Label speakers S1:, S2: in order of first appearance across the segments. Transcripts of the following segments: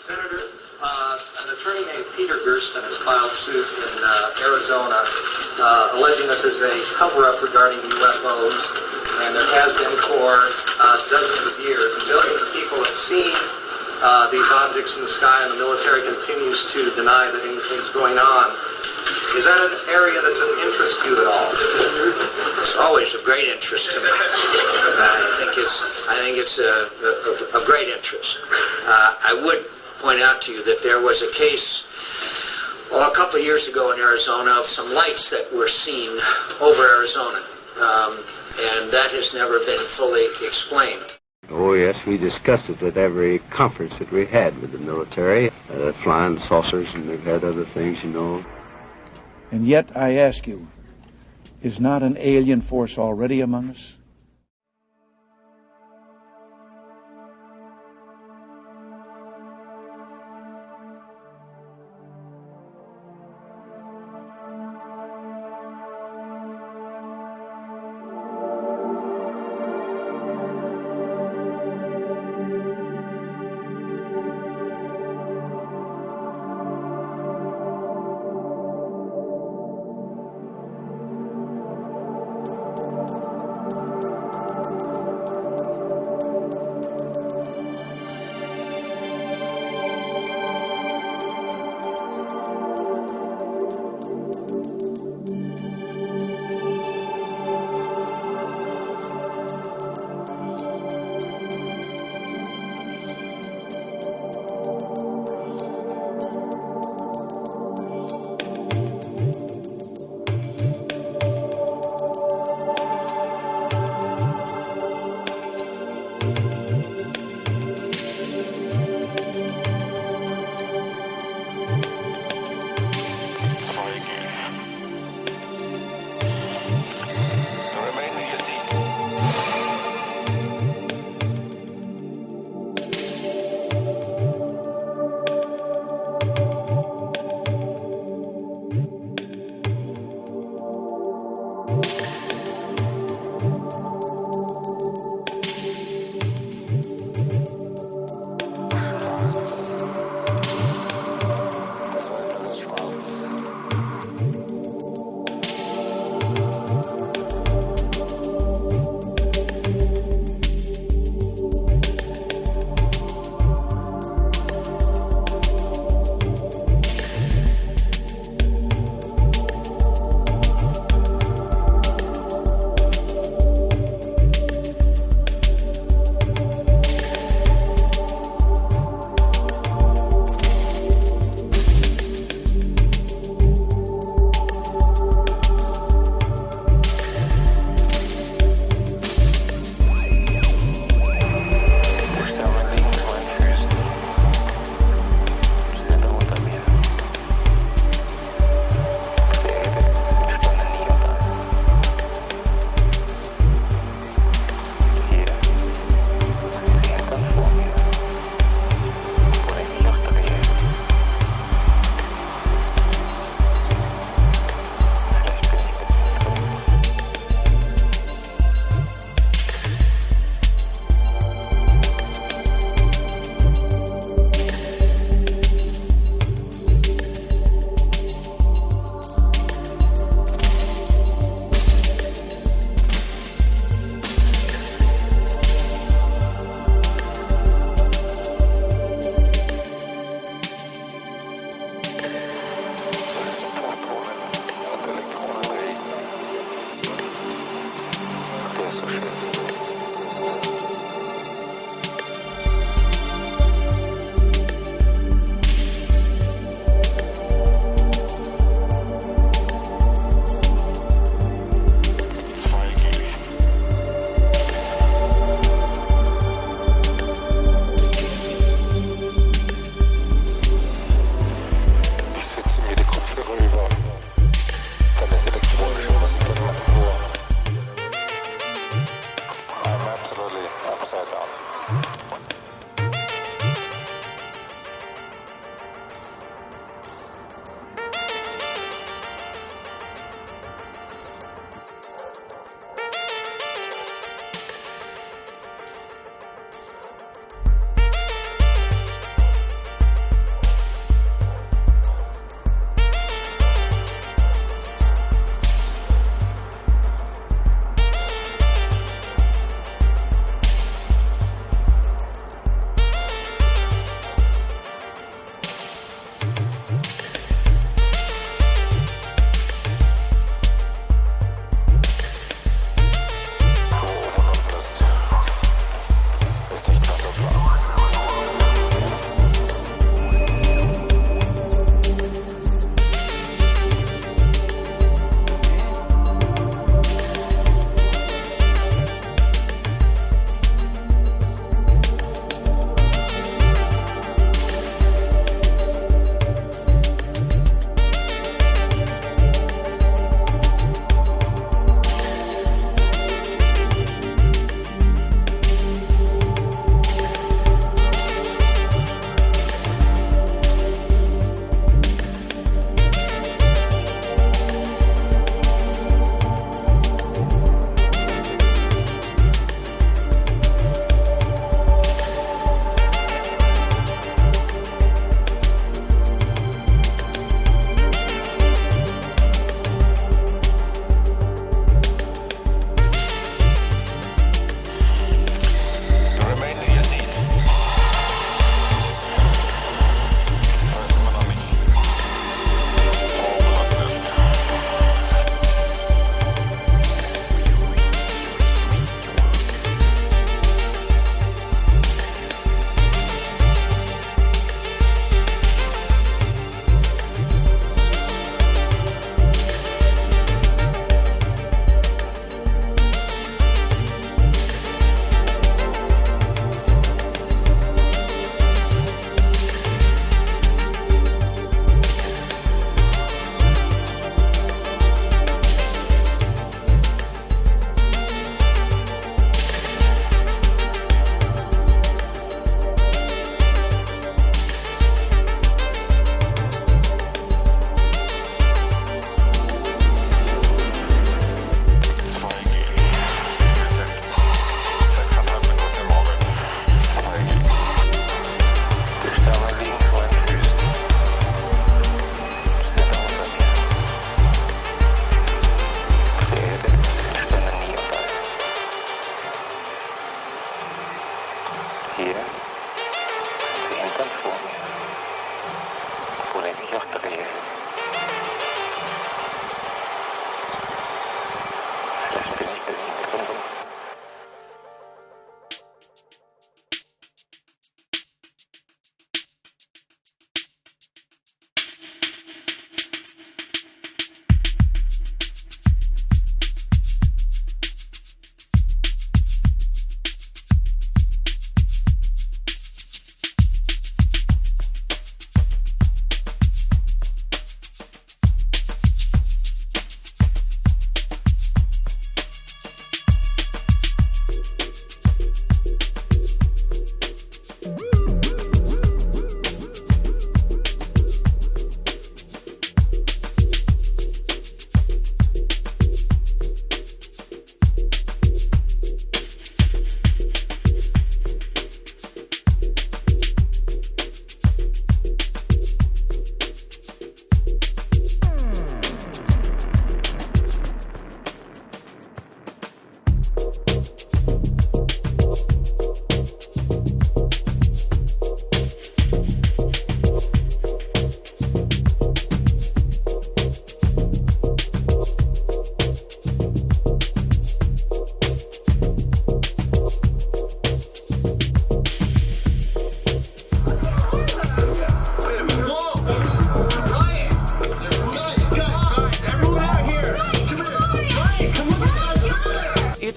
S1: Senator, an attorney named Peter Gersten has filed suit in Arizona alleging that there's a cover-up regarding UFOs, and there has been for dozens of years. And millions of people have seen these objects in the sky, and the military continues to deny that anything's going on. Is that an area that's of interest to you at all?
S2: It's always of great interest to me. I think it's of great interest. I would point out to you that there was a case a couple of years ago in Arizona of some lights that were seen over Arizona, and that has never been fully explained.
S3: Oh, yes, we discussed it at every conference that we had with the military, flying saucers, and they've had other things, you know.
S4: And yet, I ask you, is not an alien force already among us?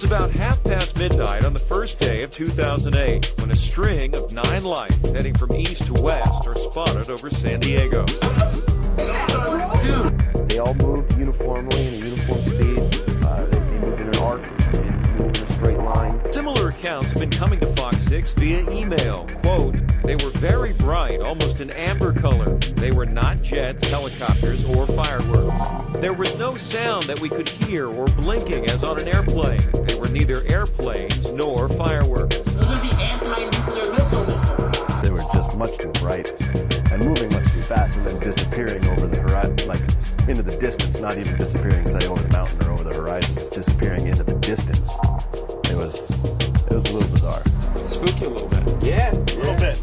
S5: It's about midnight on the first day of 2008 when a string of 9 lights heading from east to west are spotted over San Diego.
S6: They all moved uniformly in a uniform speed. They moved in an arc and moved in a straight line.
S5: Similar accounts have been coming to Fox 6 via email. Quote, they were very bright, almost an amber color. They were not jets, helicopters, or fireworks. There was no sound that we could hear or blinking as on an airplane. They were neither airplanes nor fireworks.
S7: Those are the anti-nuclear missile missiles.
S6: They were just much too bright and moving much too fast and then disappearing over the horizon, like into the distance, not even disappearing, say, over the mountain or over the horizon, just disappearing into the distance. It was a little bizarre.
S5: Spooky a little bit.
S6: Yeah.
S8: A little bit.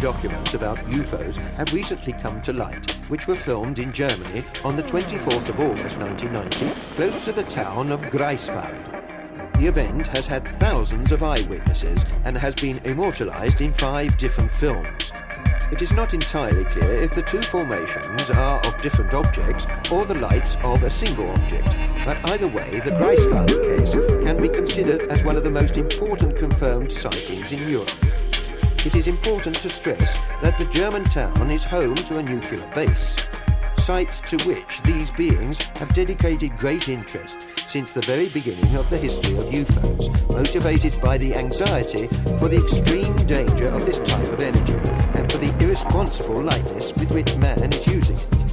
S9: Documents about UFOs have recently come to light, which were filmed in Germany on the 24th of August 1990, close to the town of Greifswald. The event has had thousands of eyewitnesses and has been immortalized in 5 different films. It is not entirely clear if the 2 formations are of different objects or the lights of a single object, but either way, the Greifswald case can be considered as one of the most important confirmed sightings in Europe. It is important to stress that the German town is home to a nuclear base, sites to which these beings have dedicated great interest since the very beginning of the history of UFOs, motivated by the anxiety for the extreme danger of this type of energy and for the irresponsible lightness with which man is using it.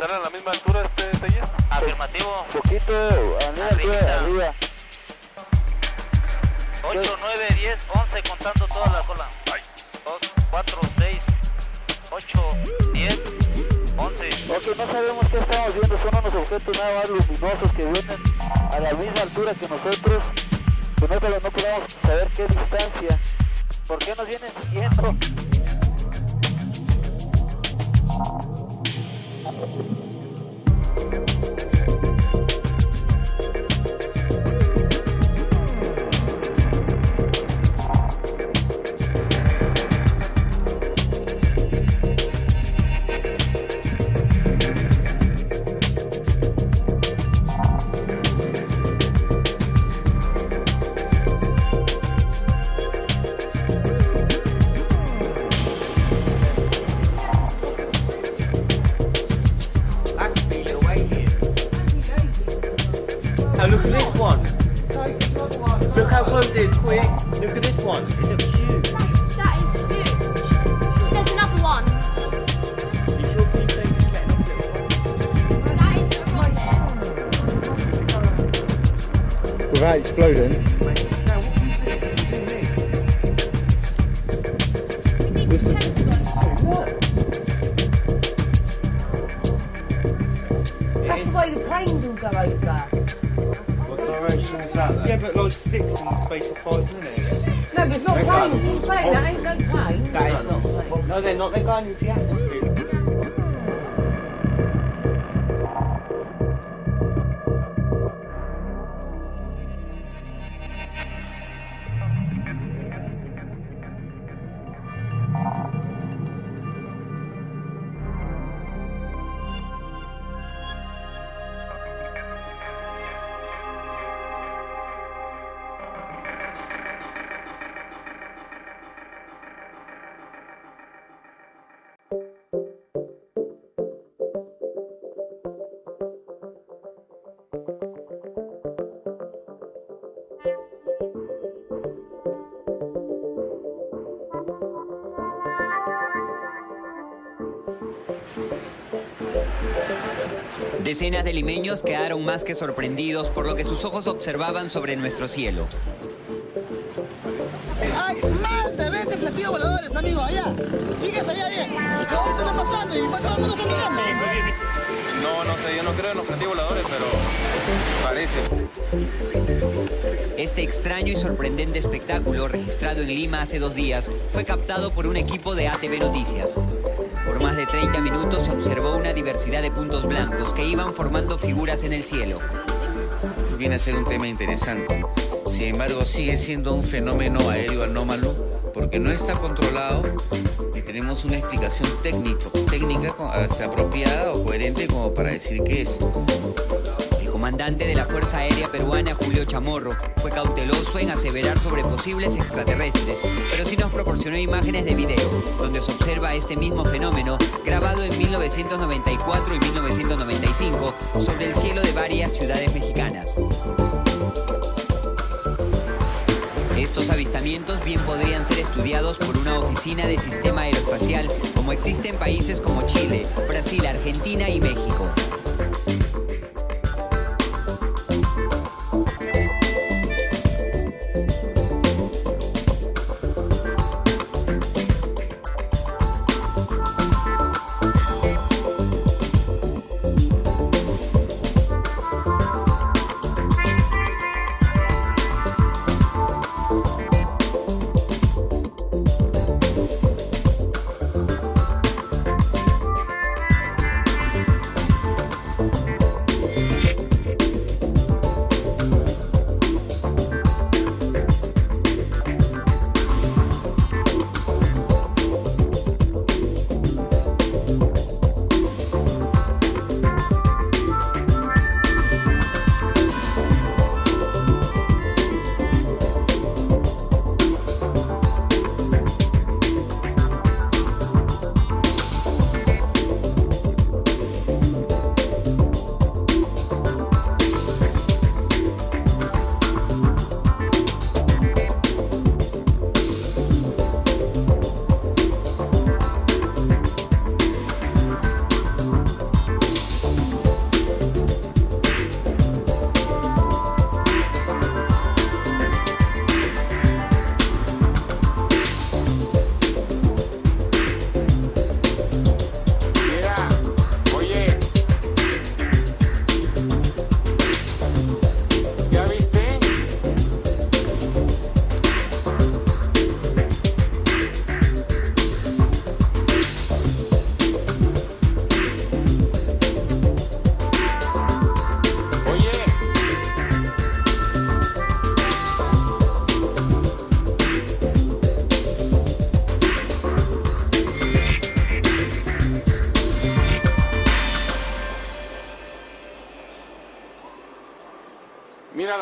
S8: ¿Están a la misma altura Taller?
S10: Afirmativo.
S11: Poquito, arriba.
S10: 8, 9, 10, 11, contando toda la cola. 2, 4, 6, 8, 10, 11.
S11: Ok, no sabemos qué estamos viendo, son unos objetos nada más luminosos que vienen a la misma altura que nosotros, que nosotros no podemos saber qué distancia. ¿Por qué nos vienen siguiendo?
S12: Now look at this one. Look how close it is, quick. Look at this one. It's huge.
S13: That is huge. There's another one.
S12: You sure keep thinking getting off little one?
S13: That is right.
S4: Without exploding. This
S14: That's the way the planes will go over.
S3: What direction is that then?
S12: Yeah, but like 6 in the space of 5 minutes.
S14: No, but it's not planes. I'm saying that ain't no planes.
S12: That is not planes. No, they're not. They're going into the atmosphere.
S15: Decenas de limeños quedaron más que sorprendidos por lo que sus ojos observaban sobre nuestro cielo.
S16: Hay más de 20 platillos voladores, amigos, allá. Fíjese allá bien. Ahorita está pasando y todo el mundo está mirando.
S8: No sé, yo no creo en los platillos voladores, pero parece.
S15: Este extraño y sorprendente espectáculo, registrado en Lima hace 2 días, fue captado por un equipo de ATV Noticias. Por más de 30 minutos se observó una diversidad de puntos blancos que iban formando figuras en el cielo.
S17: Viene a ser un tema interesante. Sin embargo, sigue siendo un fenómeno aéreo anómalo porque no está controlado ni tenemos una explicación técnica apropiada o coherente como para decir qué es.
S15: El comandante de la Fuerza Aérea Peruana, Julio Chamorro, fue cauteloso en aseverar sobre posibles extraterrestres, pero sí nos proporcionó imágenes de video, donde se observa este mismo fenómeno, grabado en 1994 y 1995, sobre el cielo de varias ciudades mexicanas. Estos avistamientos bien podrían ser estudiados por una oficina de sistema aeroespacial, como existe en países como Chile, Brasil, Argentina y México.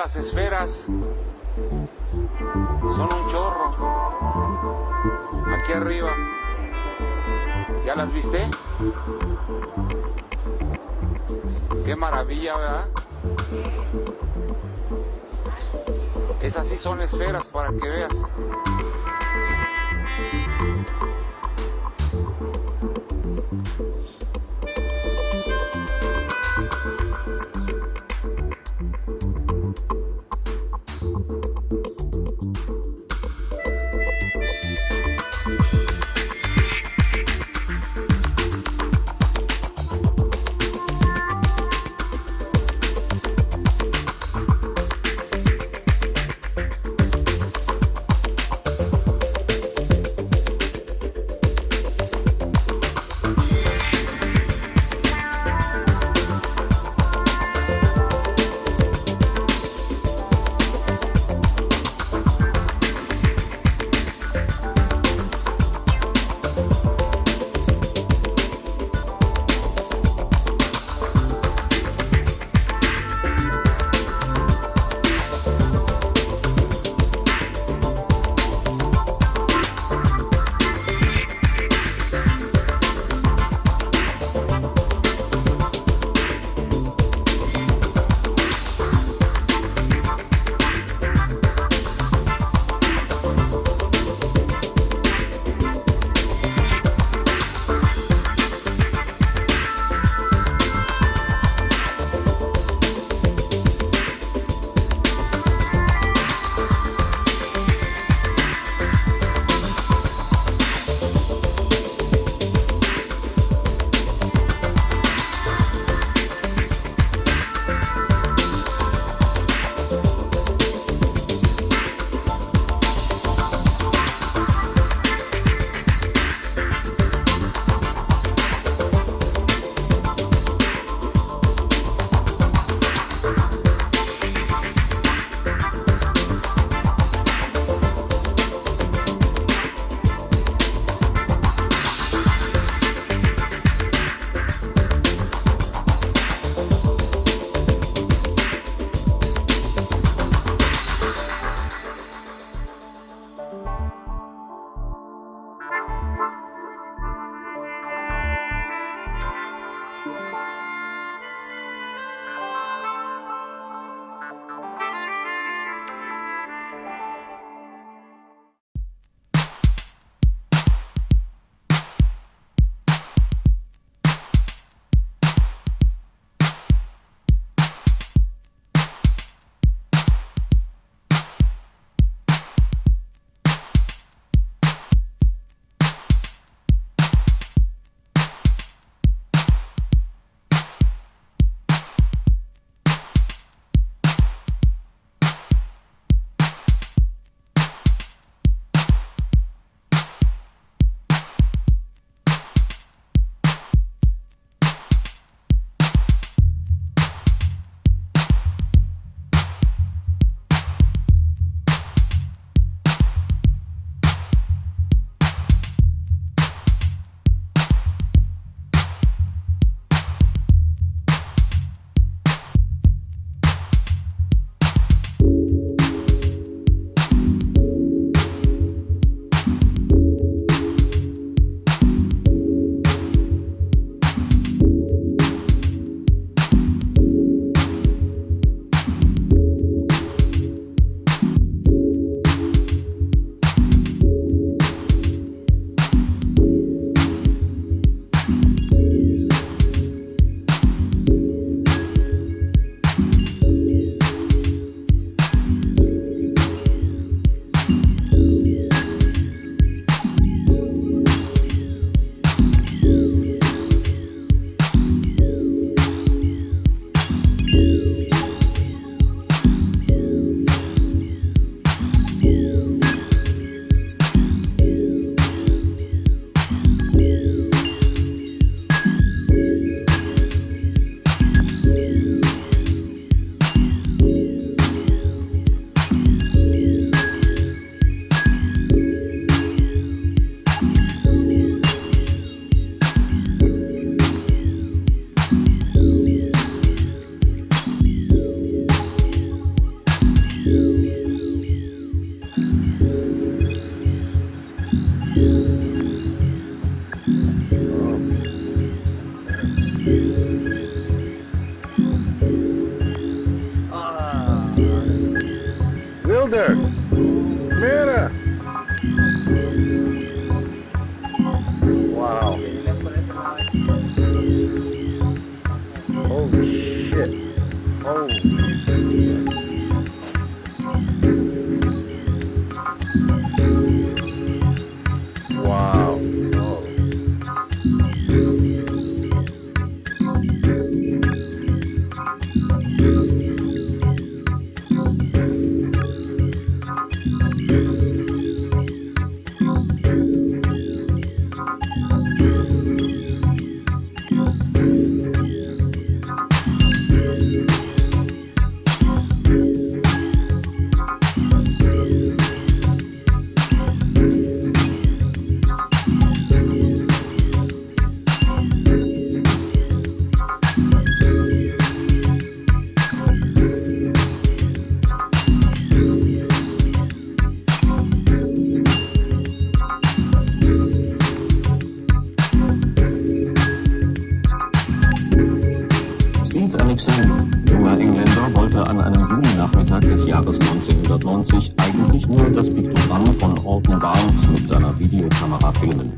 S18: las esferas son un chorro. Aquí arriba. ¿Ya las viste? Qué maravilla, ¿verdad? Esas sí son esferas para que veas.
S19: an einem Julinachmittag des Jahres 1990 eigentlich nur das Piktogramm von Orton Barnes mit seiner Videokamera filmen.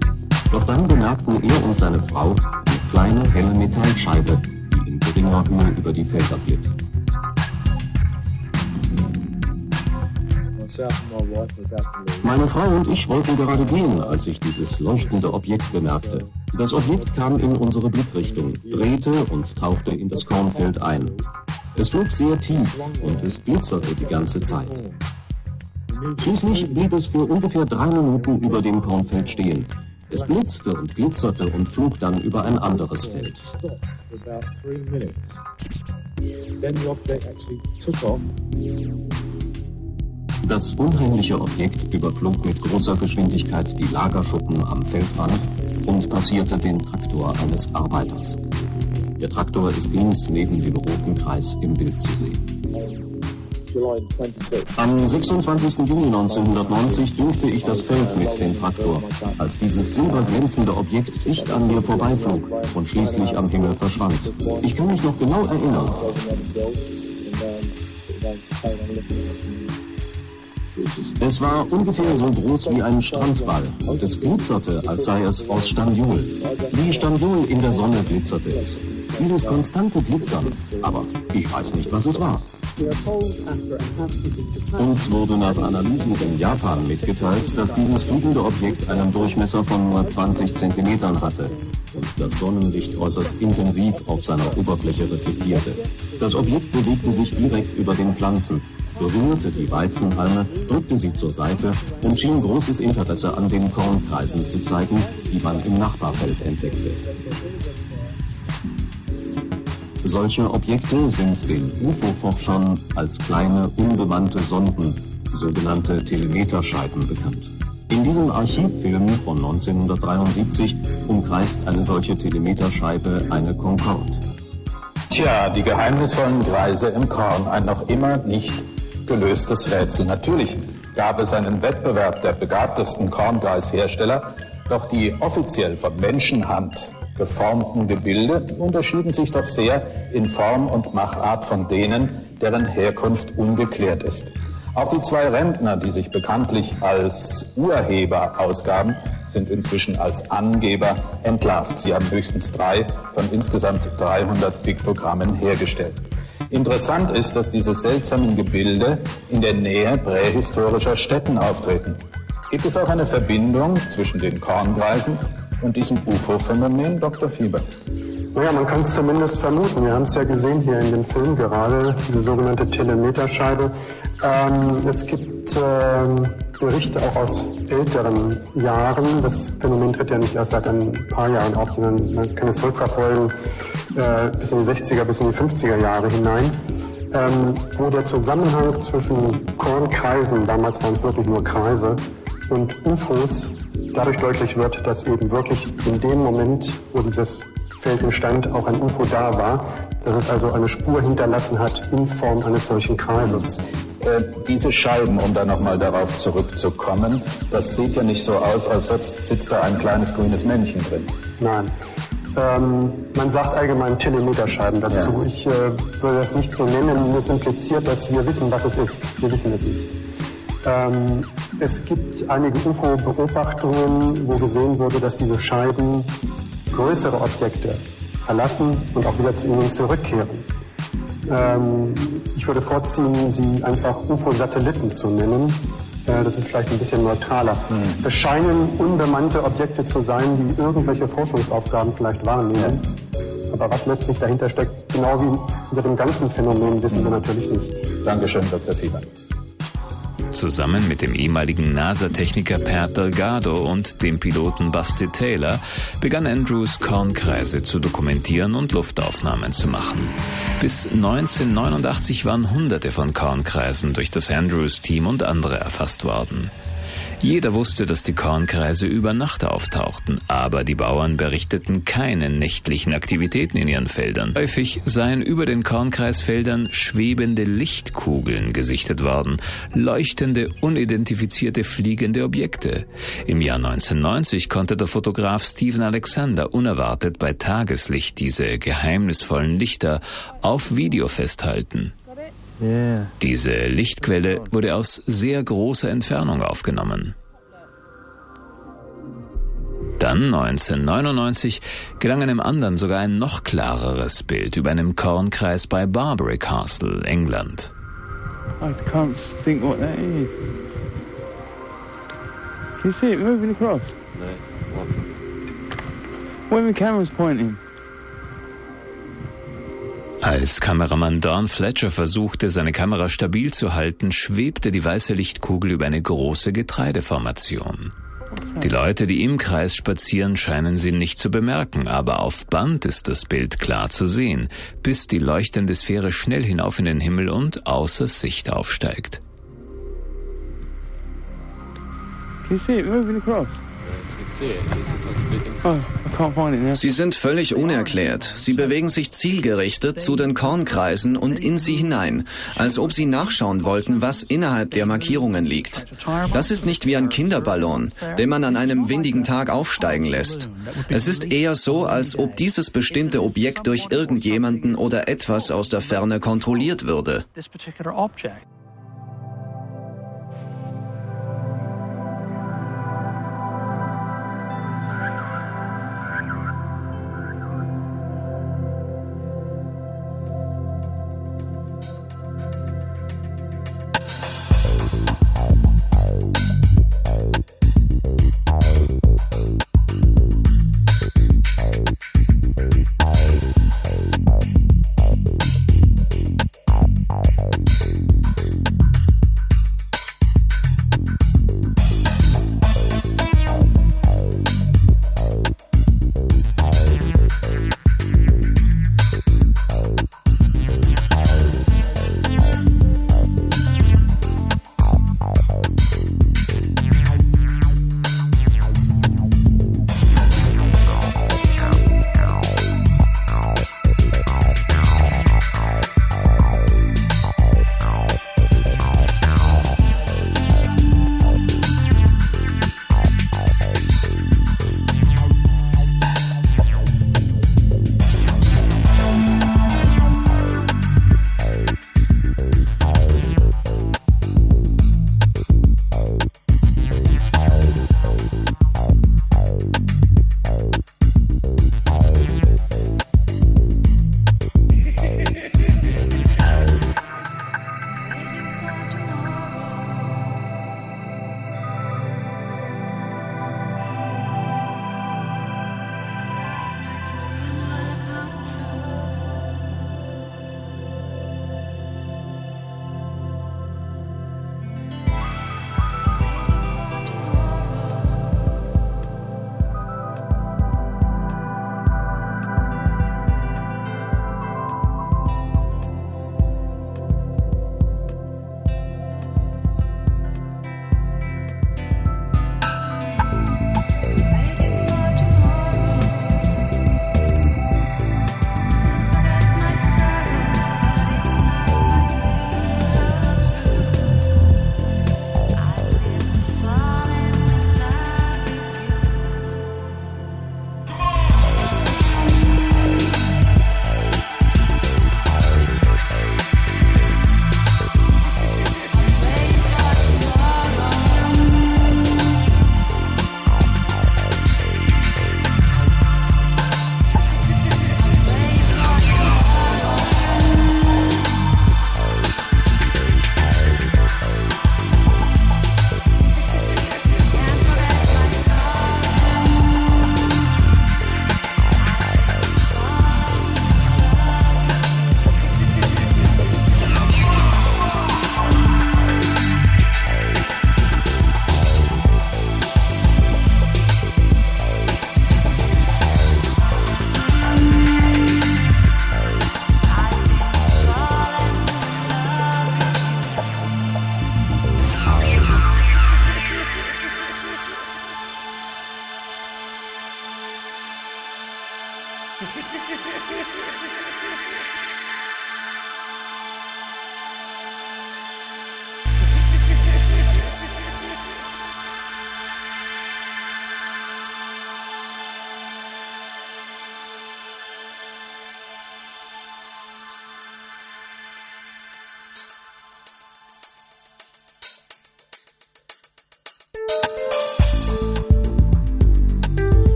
S19: Doch dann bemerkten er und seine Frau eine kleine, helle Metallscheibe, die in geringer Höhe über die Felder glitt. Meine Frau und ich wollten gerade gehen, als ich dieses leuchtende Objekt bemerkte. Das Objekt kam in unsere Blickrichtung, drehte und tauchte in das Kornfeld ein. Es flog sehr tief und es glitzerte die ganze Zeit. Schließlich blieb es für ungefähr 3 Minuten über dem Kornfeld stehen. Es blitzte und glitzerte und flog dann über ein anderes Feld. Das unheimliche Objekt überflog mit großer Geschwindigkeit die Lagerschuppen am Feldrand und passierte den Traktor eines Arbeiters. Der Traktor ist links neben dem roten Kreis im Bild zu sehen. Am 26. Juni 1990 dürfte ich das Feld mit dem Traktor, als dieses silberglänzende Objekt dicht an mir vorbeiflog und schließlich am Himmel verschwand. Ich kann mich noch genau erinnern. Es war ungefähr so groß wie ein Strandball und es glitzerte, als sei es aus Staniol. Wie Staniol in der Sonne glitzerte es. Dieses konstante Glitzern, aber ich weiß nicht, was es war. Uns wurde nach Analysen in Japan mitgeteilt, dass dieses fliegende Objekt einen Durchmesser von nur 20 Zentimetern hatte und das Sonnenlicht äußerst intensiv auf seiner Oberfläche reflektierte. Das Objekt bewegte sich direkt über den Pflanzen, berührte die Weizenhalme, drückte sie zur Seite und schien großes Interesse an den Kornkreisen zu zeigen, die man im Nachbarfeld entdeckte. Solche Objekte sind den UFO-Forschern als kleine, unbemannte Sonden, sogenannte Telemeterscheiben, bekannt. In diesem Archivfilm von 1973 umkreist eine solche Telemeterscheibe eine Concorde.
S20: Tja, die geheimnisvollen Kreise im Korn, ein noch immer nicht gelöstes Rätsel. Natürlich gab es einen Wettbewerb der begabtesten Kornkreishersteller, doch die offiziell von Menschenhand geformten Gebilde unterschieden sich doch sehr in Form und Machart von denen, deren Herkunft ungeklärt ist. Auch die 2 Rentner, die sich bekanntlich als Urheber ausgaben, sind inzwischen als Angeber entlarvt. Sie haben höchstens 3 von insgesamt 300 Piktogrammen hergestellt. Interessant ist, dass diese seltsamen Gebilde in der Nähe prähistorischer Städten auftreten. Gibt es auch eine Verbindung zwischen den Kornkreisen und diesem UFO-Phänomen, Dr. Fieber?
S21: Naja, man kann es zumindest vermuten. Wir haben es ja gesehen hier in dem Film gerade, diese sogenannte Telemeterscheibe. Es gibt Berichte auch aus älteren Jahren. Das Phänomen tritt ja nicht erst seit ein paar Jahren auf, sondern man kann es zurückverfolgen bis in die 60er, bis in die 50er Jahre hinein, wo der Zusammenhang zwischen Kornkreisen, damals waren es wirklich nur Kreise, und UFOs dadurch deutlich wird, dass eben wirklich in dem Moment, wo dieses Feld entstand, auch ein UFO da war, dass es also eine Spur hinterlassen hat in Form eines solchen Kreises.
S20: Diese Scheiben, um da nochmal darauf zurückzukommen, das sieht ja nicht so aus, als sitzt da ein kleines grünes Männchen drin.
S21: Nein. Man sagt allgemein Telemeterscheiben dazu. Ja. Ich würde das nicht so nennen. Das impliziert, dass wir wissen, was es ist. Wir wissen es nicht. Es gibt einige UFO-Beobachtungen, wo gesehen wurde, dass diese Scheiben größere Objekte verlassen und auch wieder zu ihnen zurückkehren. Ich würde vorziehen, sie einfach UFO-Satelliten zu nennen. Das ist vielleicht ein bisschen neutraler. Es scheinen unbemannte Objekte zu sein, die irgendwelche Forschungsaufgaben vielleicht wahrnehmen. Aber was letztlich dahinter steckt, genau wie mit dem ganzen Phänomen, wissen wir natürlich nicht.
S20: Dankeschön, Dr. Fieber.
S22: Zusammen mit dem ehemaligen NASA-Techniker Pat Delgado und dem Piloten Busty Taylor begann Andrews, Kornkreise zu dokumentieren und Luftaufnahmen zu machen. Bis 1989 waren Hunderte von Kornkreisen durch das Andrews-Team und andere erfasst worden. Jeder wusste, dass die Kornkreise über Nacht auftauchten, aber die Bauern berichteten keine nächtlichen Aktivitäten in ihren Feldern. Häufig seien über den Kornkreisfeldern schwebende Lichtkugeln gesichtet worden, leuchtende, unidentifizierte fliegende Objekte. Im Jahr 1990 konnte der Fotograf Stephen Alexander unerwartet bei Tageslicht diese geheimnisvollen Lichter auf Video festhalten. Diese Lichtquelle wurde aus sehr großer Entfernung aufgenommen. Dann 1999 gelang einem anderen sogar ein noch klareres Bild über einem Kornkreis bei Barbary Castle, England.
S1: I can't think what that is. Can you see it moving across?
S3: No.
S1: Where the camera's pointing?
S22: Als Kameramann Don Fletcher versuchte, seine Kamera stabil zu halten, schwebte die weiße Lichtkugel über eine große Getreideformation. Die Leute, die im Kreis spazieren, scheinen sie nicht zu bemerken, aber auf Band ist das Bild klar zu sehen, bis die leuchtende Sphäre schnell hinauf in den Himmel und außer Sicht aufsteigt.
S1: Can you see it moving across? Oh, I can't find it now.
S2: Sie sind völlig unerklärt. Sie bewegen sich zielgerichtet zu den Kornkreisen und in sie hinein, als ob sie nachschauen wollten, was innerhalb der Markierungen liegt. Das ist nicht wie ein Kinderballon, den man an einem windigen Tag aufsteigen lässt. Es ist eher so, als ob dieses bestimmte Objekt durch irgendjemanden oder etwas aus der Ferne kontrolliert würde.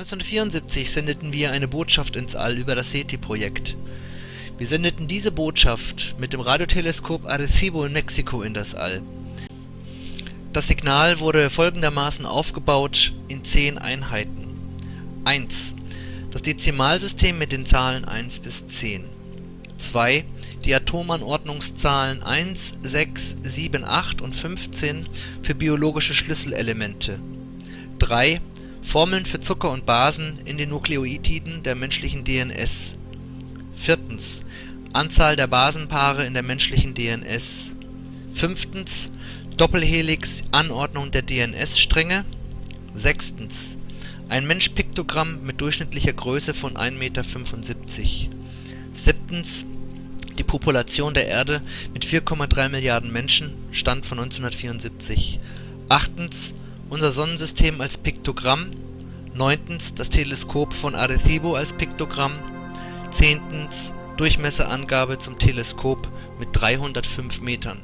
S5: 1974 sendeten wir eine Botschaft ins All über das SETI-Projekt. Wir sendeten diese Botschaft mit dem Radioteleskop Arecibo in Mexiko in das All. Das Signal wurde folgendermaßen aufgebaut in 10 Einheiten. 1. Das Dezimalsystem mit den Zahlen 1 bis 10. 2. Die Atomanordnungszahlen 1, 6, 7, 8 und 15 für biologische Schlüsselelemente. 3. Formeln für Zucker und Basen in den Nukleotiden der menschlichen DNS. 4. Anzahl der Basenpaare in der menschlichen DNS. 5. Doppelhelix-Anordnung der DNS-Stränge. 6. Ein Mensch-Piktogramm mit durchschnittlicher Größe von 1,75 Meter. 7. Die Population der Erde mit 4,3 Milliarden Menschen, Stand von 1974. 8. Unser Sonnensystem als Piktogramm. 9. Das Teleskop von Arecibo als Piktogramm. 10. Durchmesserangabe zum Teleskop mit 305 Metern.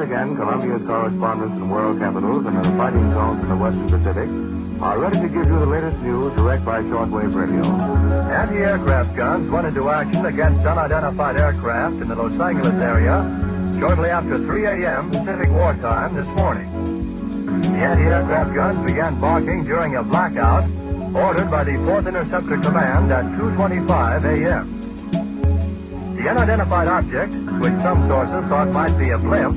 S6: again, Colombia's correspondents in world capitals and in the fighting zones in the Western Pacific are ready to give you the latest news direct by shortwave radio. Anti-aircraft guns went into action against unidentified aircraft in the Los Angeles area shortly after 3 a.m. Pacific wartime this morning. The anti-aircraft guns began barking during a blackout ordered by the 4th Interceptor Command at 2:25 a.m. The unidentified object, which some sources thought might be a blimp,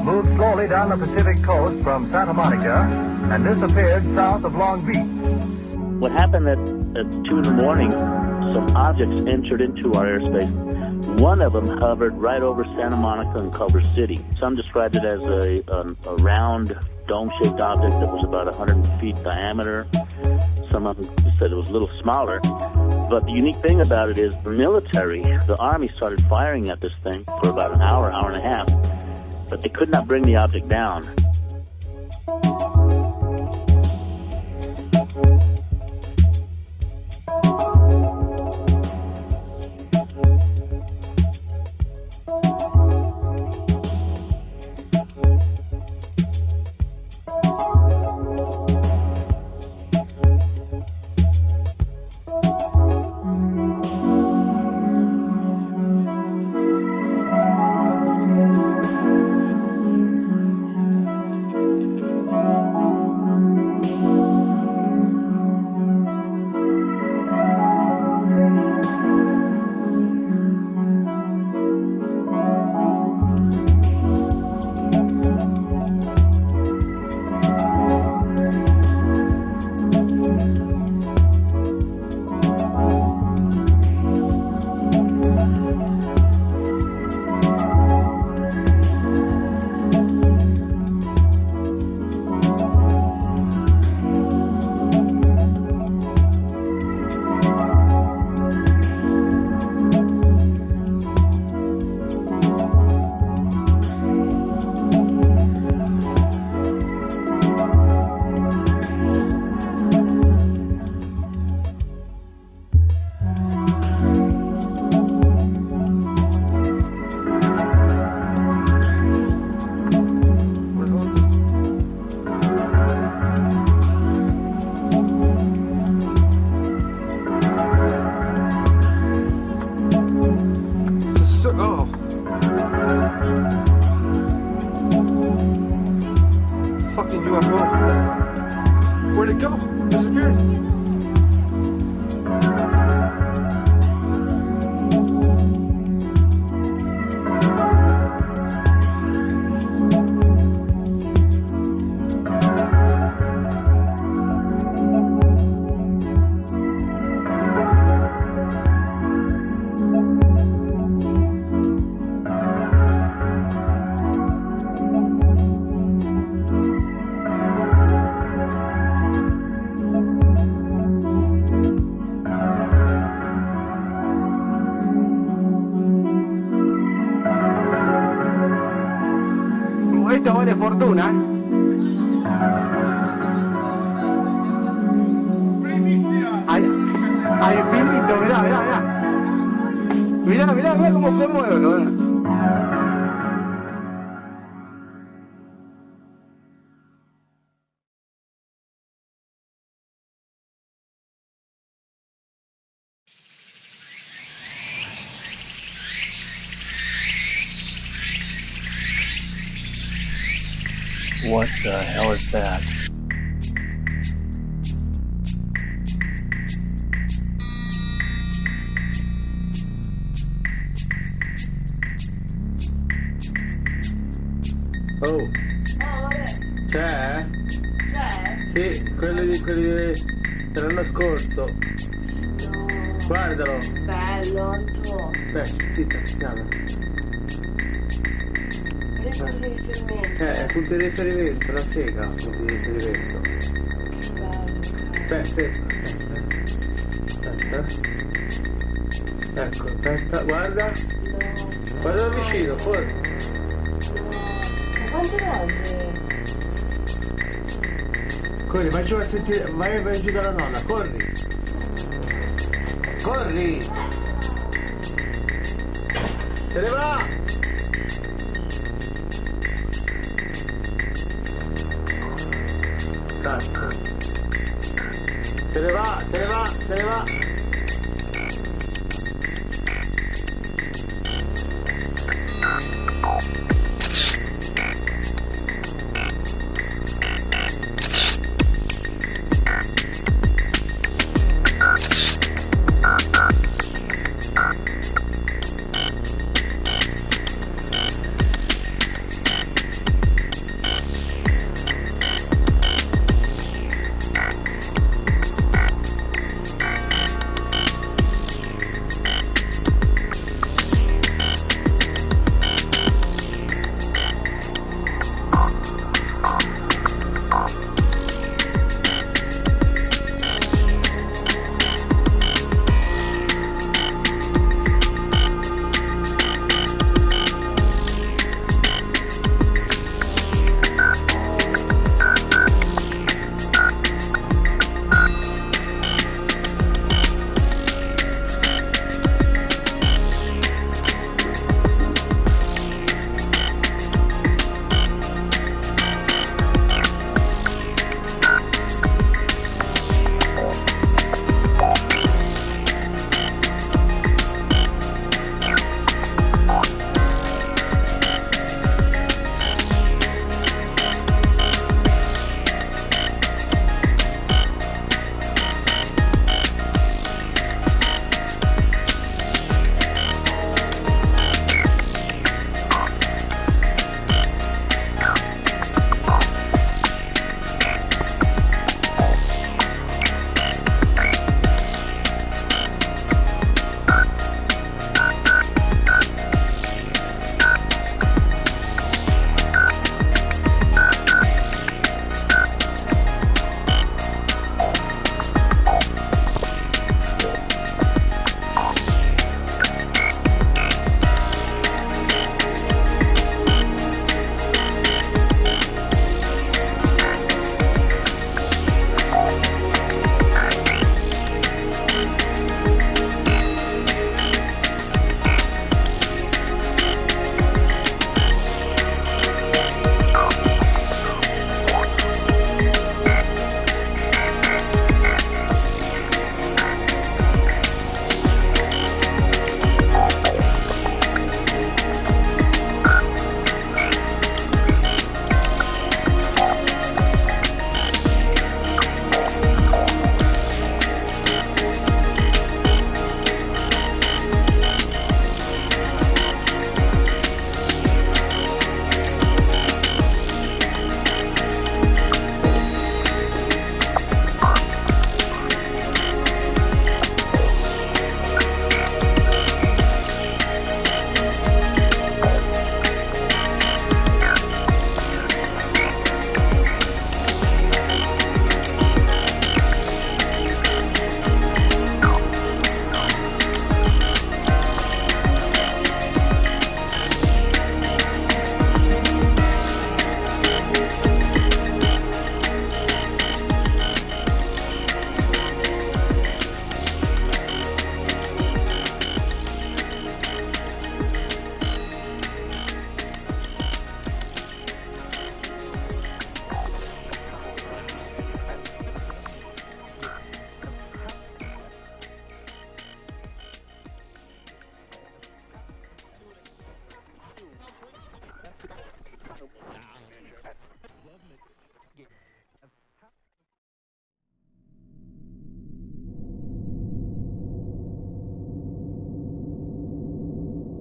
S6: moved slowly down the Pacific coast from Santa Monica and disappeared south of Long Beach.
S7: What happened at 2 in the morning, some objects entered into our airspace. One of them hovered right over Santa Monica and Culver City. Some described it as a round, dome-shaped object that was about 100 feet diameter. Some of them said it was a little smaller. But the unique thing about it is the military, the Army, started firing at this thing for about an hour, hour and a half, but they could not bring the object down.
S16: Where'd it go? Disappeared.
S9: Esto vale fortuna. Al infinito, mirá cómo se mueve.
S10: What the hell is that?
S9: Oh. C'è? Sì, quelli dell'anno scorso. No. Guardalo.
S14: Bello, Anto.
S9: Beh, zitta, chiama. Punto di riferimento, la sega, punto di riferimento. Aspetta. Ecco, aspetta, guarda. No. Guarda da vicino, forse.
S14: Ma quanto grande?
S9: Corri, vai giù a sentire, vai giù dalla nonna, corri. Corri! Se ne va! Cazzo. Se ne va.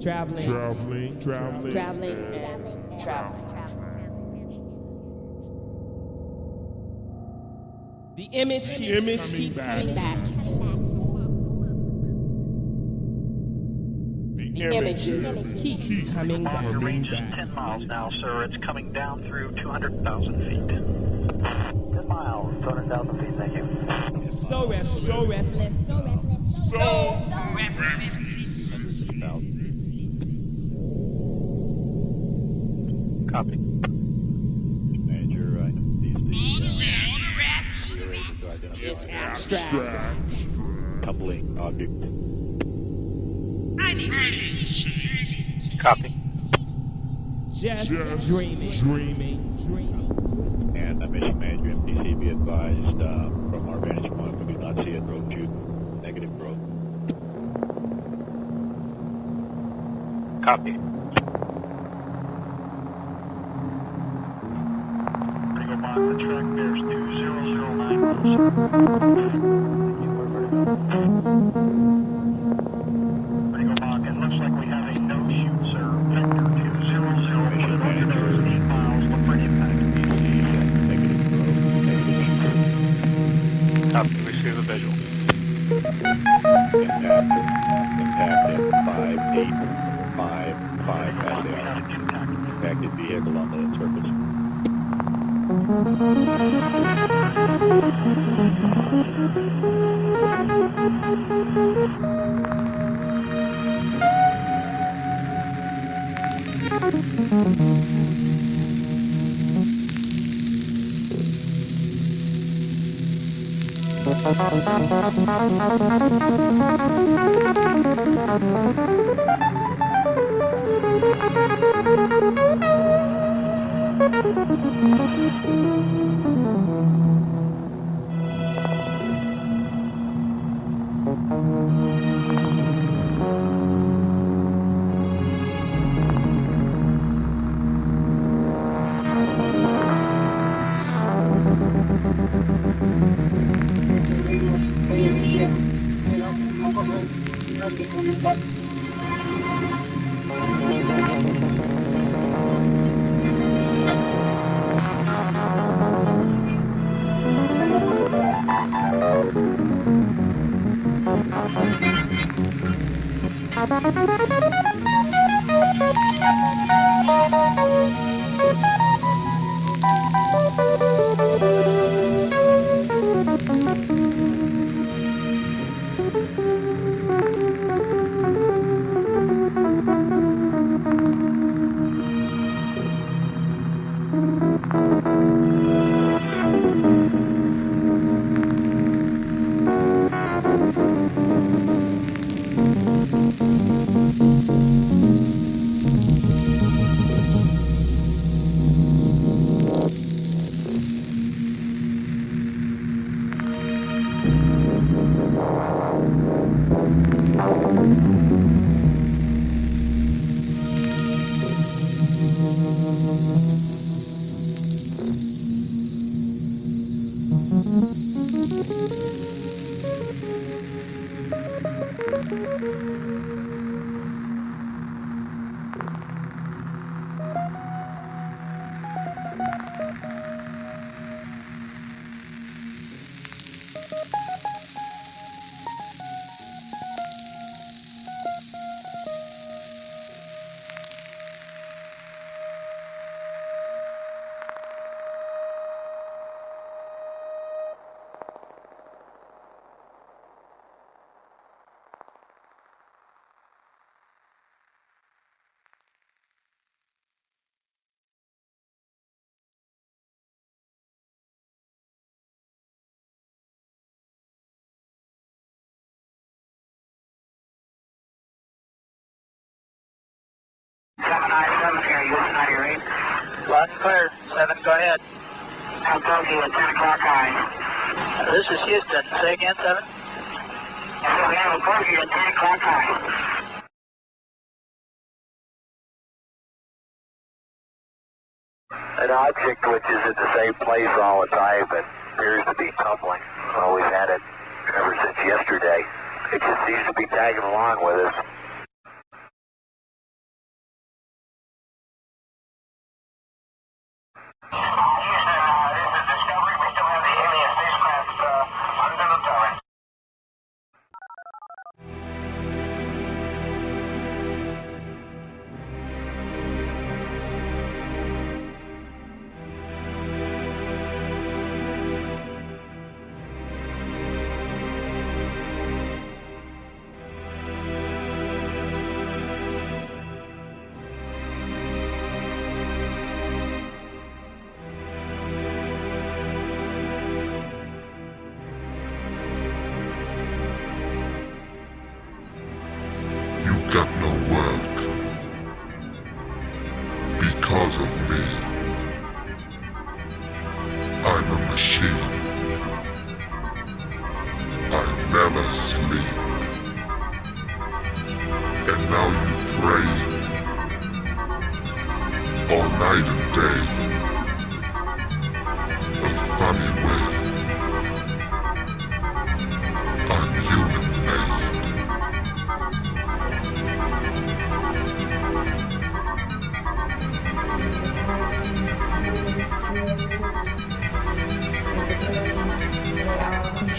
S11: Traveling.
S13: The image keeps coming back. The images keep coming back.
S23: Your range is 10 miles now, sir. It's coming down through 200,000 feet. 10 miles, 200,000 feet, thank you.
S13: So restless.
S23: Copy. Manager,
S13: It's abstract.
S23: Coupling object.
S13: I need change.
S23: Copy.
S13: Just dreaming.
S23: And mission manager, MPC, be advised, from our vantage point, we do not see a drogue chute. Negative drogue. Copy. Bring up on the track, there's 2009. Bring up on, it looks like we have a no-shoot, sir. Vector 200, 8 miles, look for impact. Copy, receive a visual. Impact at 5855 as they are. Impacted vehicle on the surface. Lots clear. 7, go ahead.
S24: I'll talk to you at 10 o'clock high.
S23: This is Houston. Say again, 7.
S24: I'll talk to you at 10 o'clock high.
S6: An object which is at the same place all the time and appears to be tumbling. Well, we've had it ever since yesterday. It just seems to be tagging along with us.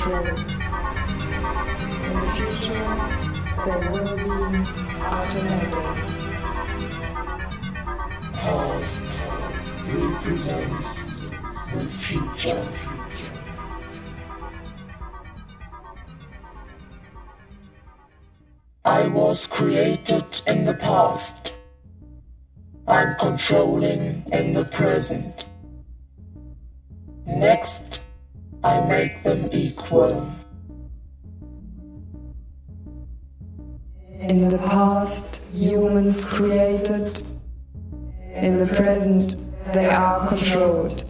S4: controlled. In the future, there will be automatics. Past represents the future. I was created in the past. I'm controlling in the present. Next, I make them equal. In the past, humans created. In the present, they are controlled.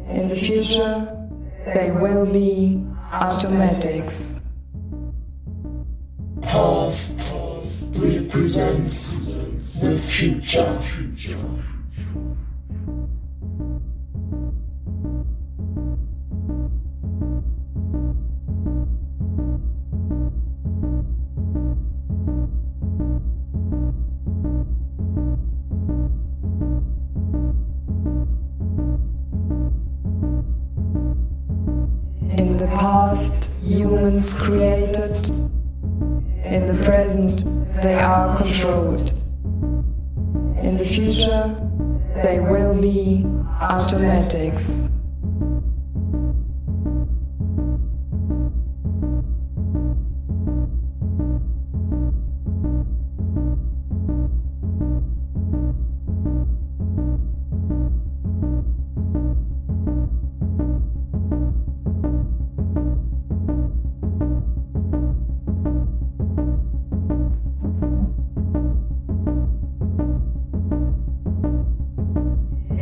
S4: In the future, they will be automatics. Past represents the future. In the past, humans created. In the present, they are controlled. In the future, they will be automatics.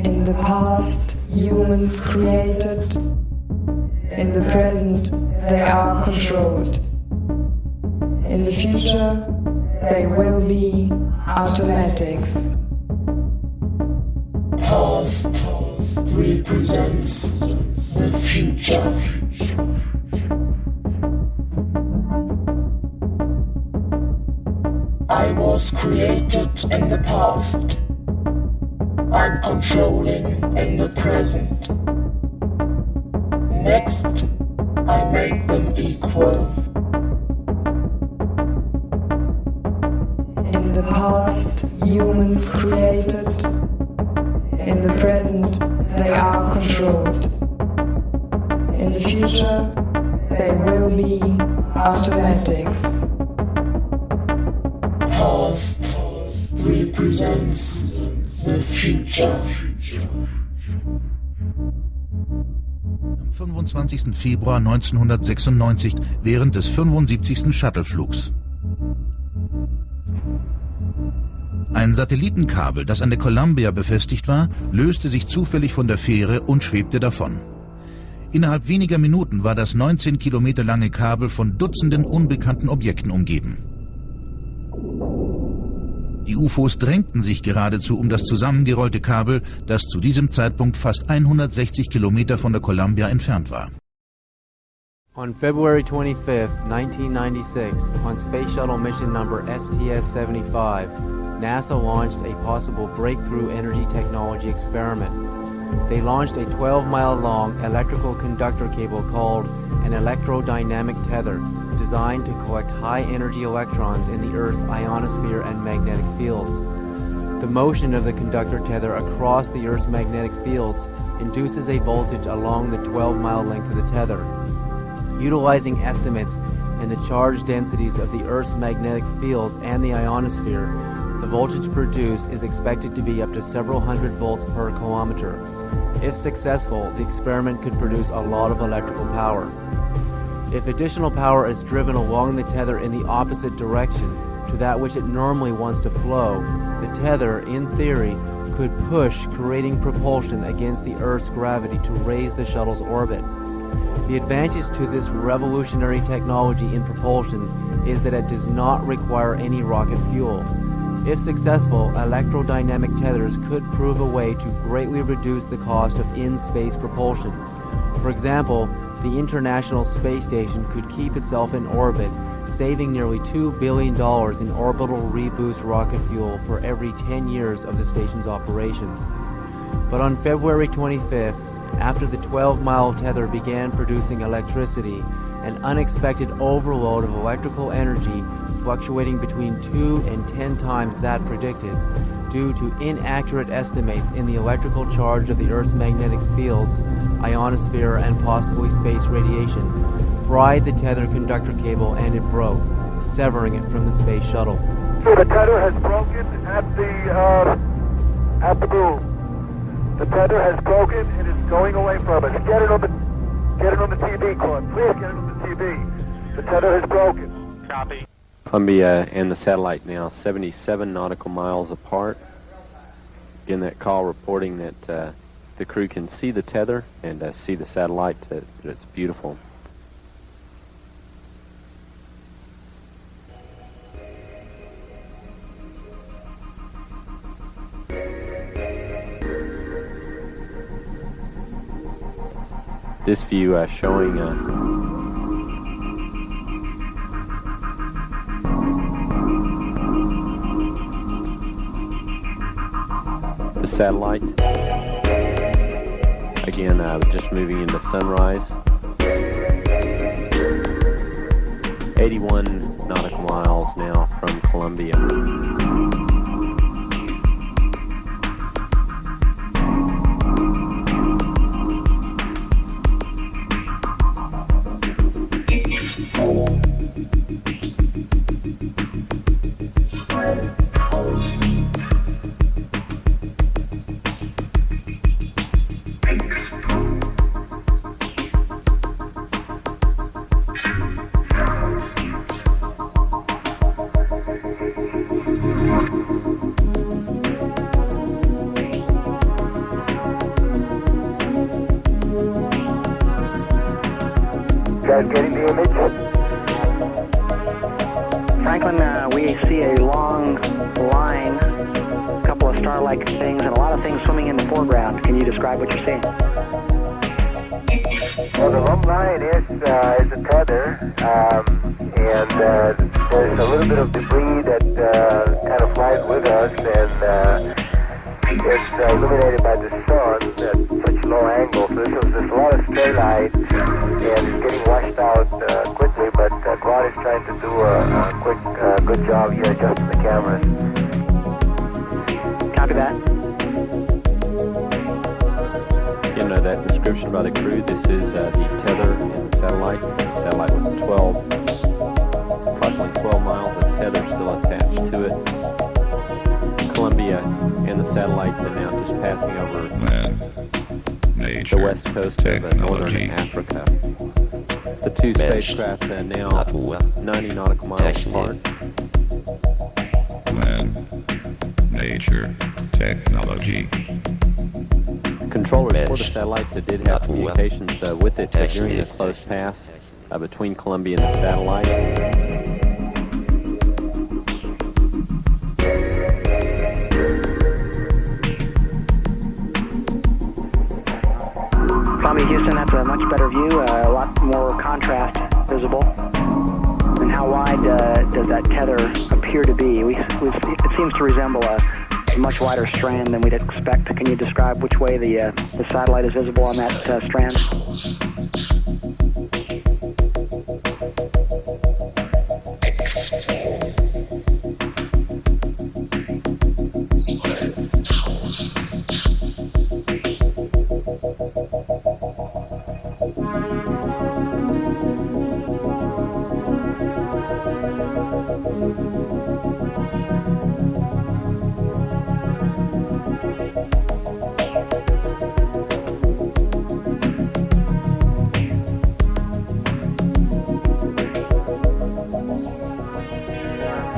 S4: In the past, humans created. In the present, they are controlled. In the future, they will be automatics. Past represents the future. I was created in the past. I'm controlling in the present. Next, I make them equal. In the past, humans created. In the present, they are controlled. In the future, they will be automatics. Past represents the future.
S8: Am 25. Februar 1996 während des 75. Shuttleflugs. Ein Satellitenkabel, das an der Columbia befestigt war, löste sich zufällig von der Fähre und schwebte davon. Innerhalb weniger Minuten war das 19 Kilometer lange Kabel von Dutzenden unbekannten Objekten umgeben. Die UFOs drängten sich geradezu um das zusammengerollte Kabel, das zu diesem Zeitpunkt fast 160 Kilometer von der Columbia entfernt war.
S11: On February 25, 1996, on Space Shuttle mission number STS-75, NASA launched a possible breakthrough energy technology experiment. They launched a 12-mile-long electrical conductor cable called an electrodynamic tether, designed to collect high-energy electrons in the Earth's ionosphere and magnetic fields. The motion of the conductor tether across the Earth's magnetic fields induces a voltage along the 12-mile length of the tether. Utilizing estimates in the charge densities of the Earth's magnetic fields and the ionosphere, the voltage produced is expected to be up to several hundred volts per kilometer. If successful, the experiment could produce a lot of electrical power. If additional power is driven along the tether in the opposite direction to that which it normally wants to flow, the tether, in theory, could push, creating propulsion against the Earth's gravity to raise the shuttle's orbit. The advantage to this revolutionary technology in propulsion is that it does not require any rocket fuel. If successful, electrodynamic tethers could prove a way to greatly reduce the cost of in-space propulsion. For example, the International Space Station could keep itself in orbit, saving nearly $2 billion in orbital reboost rocket fuel for every 10 years of the station's operations. But on February 25th, after the 12-mile tether began producing electricity, an unexpected overload of electrical energy fluctuating between 2 and 10 times that predicted due to inaccurate estimates in the electrical charge of the Earth's magnetic fields, ionosphere, and possibly space radiation, fried the tether conductor cable and it broke, severing it from the space shuttle.
S6: So the tether has broken at the boom. The tether has broken and is going away from us. Get it on the TV, Claude. Please get it on the TV. The tether has broken. Copy.
S3: Columbia and the satellite now 77 nautical miles apart. Again, that call reporting that the crew can see the tether and see the satellite. That it's beautiful. This view showing the satellite. Again, just moving into sunrise. 81 nautical miles now from Columbia.
S6: Getting the image.
S12: Franklin, we see a long line, a couple of star-like things, and a lot of things swimming in the foreground. Can you describe what you're seeing?
S6: Well, the long line is a tether, and there's a little bit of debris that kind of flies with us, and it's illuminated by the sun at such low angle, so there's a lot of starlight, and it's getting washed out quickly, but Claude is trying to do a quick, good job here adjusting the cameras.
S12: Copy that.
S3: You know, that description by the crew, this is the tether in the satellite. The satellite was approximately 12 miles of tether still attached to it. Columbia and the satellite are now just passing over the west coast of northern Africa. The two spacecraft are now 90 nautical miles apart.
S15: Man, nature, technology.
S3: Controllers for the satellite did have communications with it during the close pass between Columbia and the satellite.
S12: Columbia, Houston, that's a much better view, a lot more contrast visible. And how wide does that tether appear to be? It seems to resemble a much wider strand than we'd expect. Can you describe which way the satellite is visible on that strand?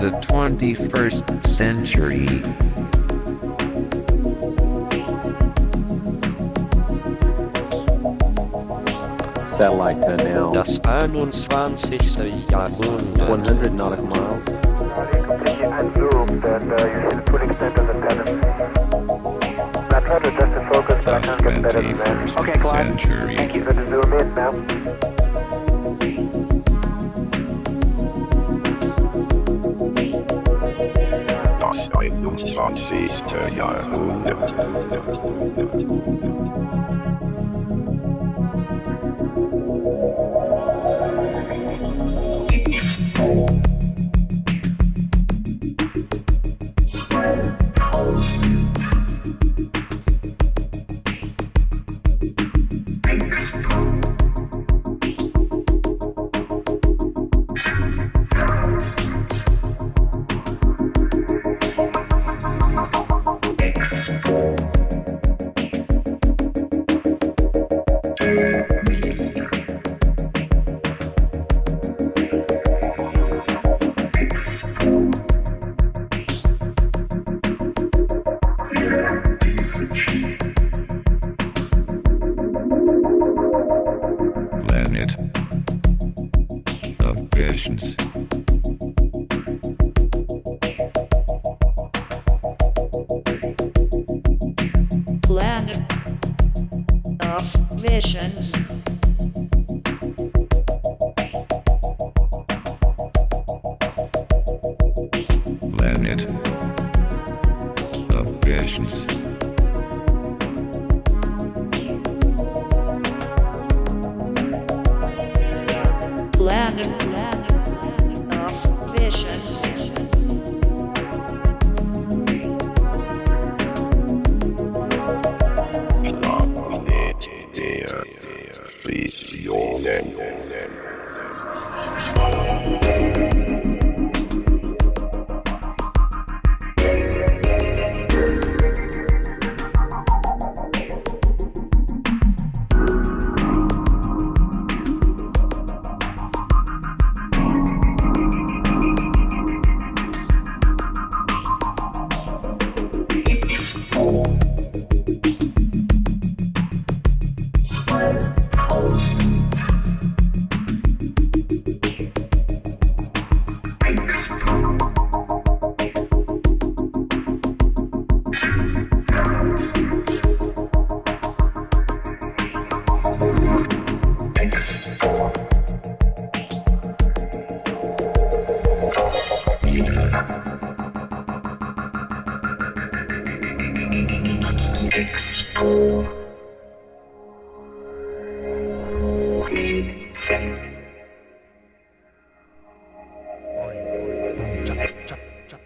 S17: The 21st century.
S3: Satellite now
S18: Das 21. Jahrhundert.
S3: 100 nautical miles.
S6: Completely unzoomed, and you see the full extent of the tether. I tried to adjust the focus, but I can't get better than that.
S12: Okay, Clyde.
S6: Thank you. Good to zoom in now.
S15: Das 21. Jahrhundert. Planet of visions.
S19: Planet of visions.
S15: Planet of visions.
S19: Planet of visions.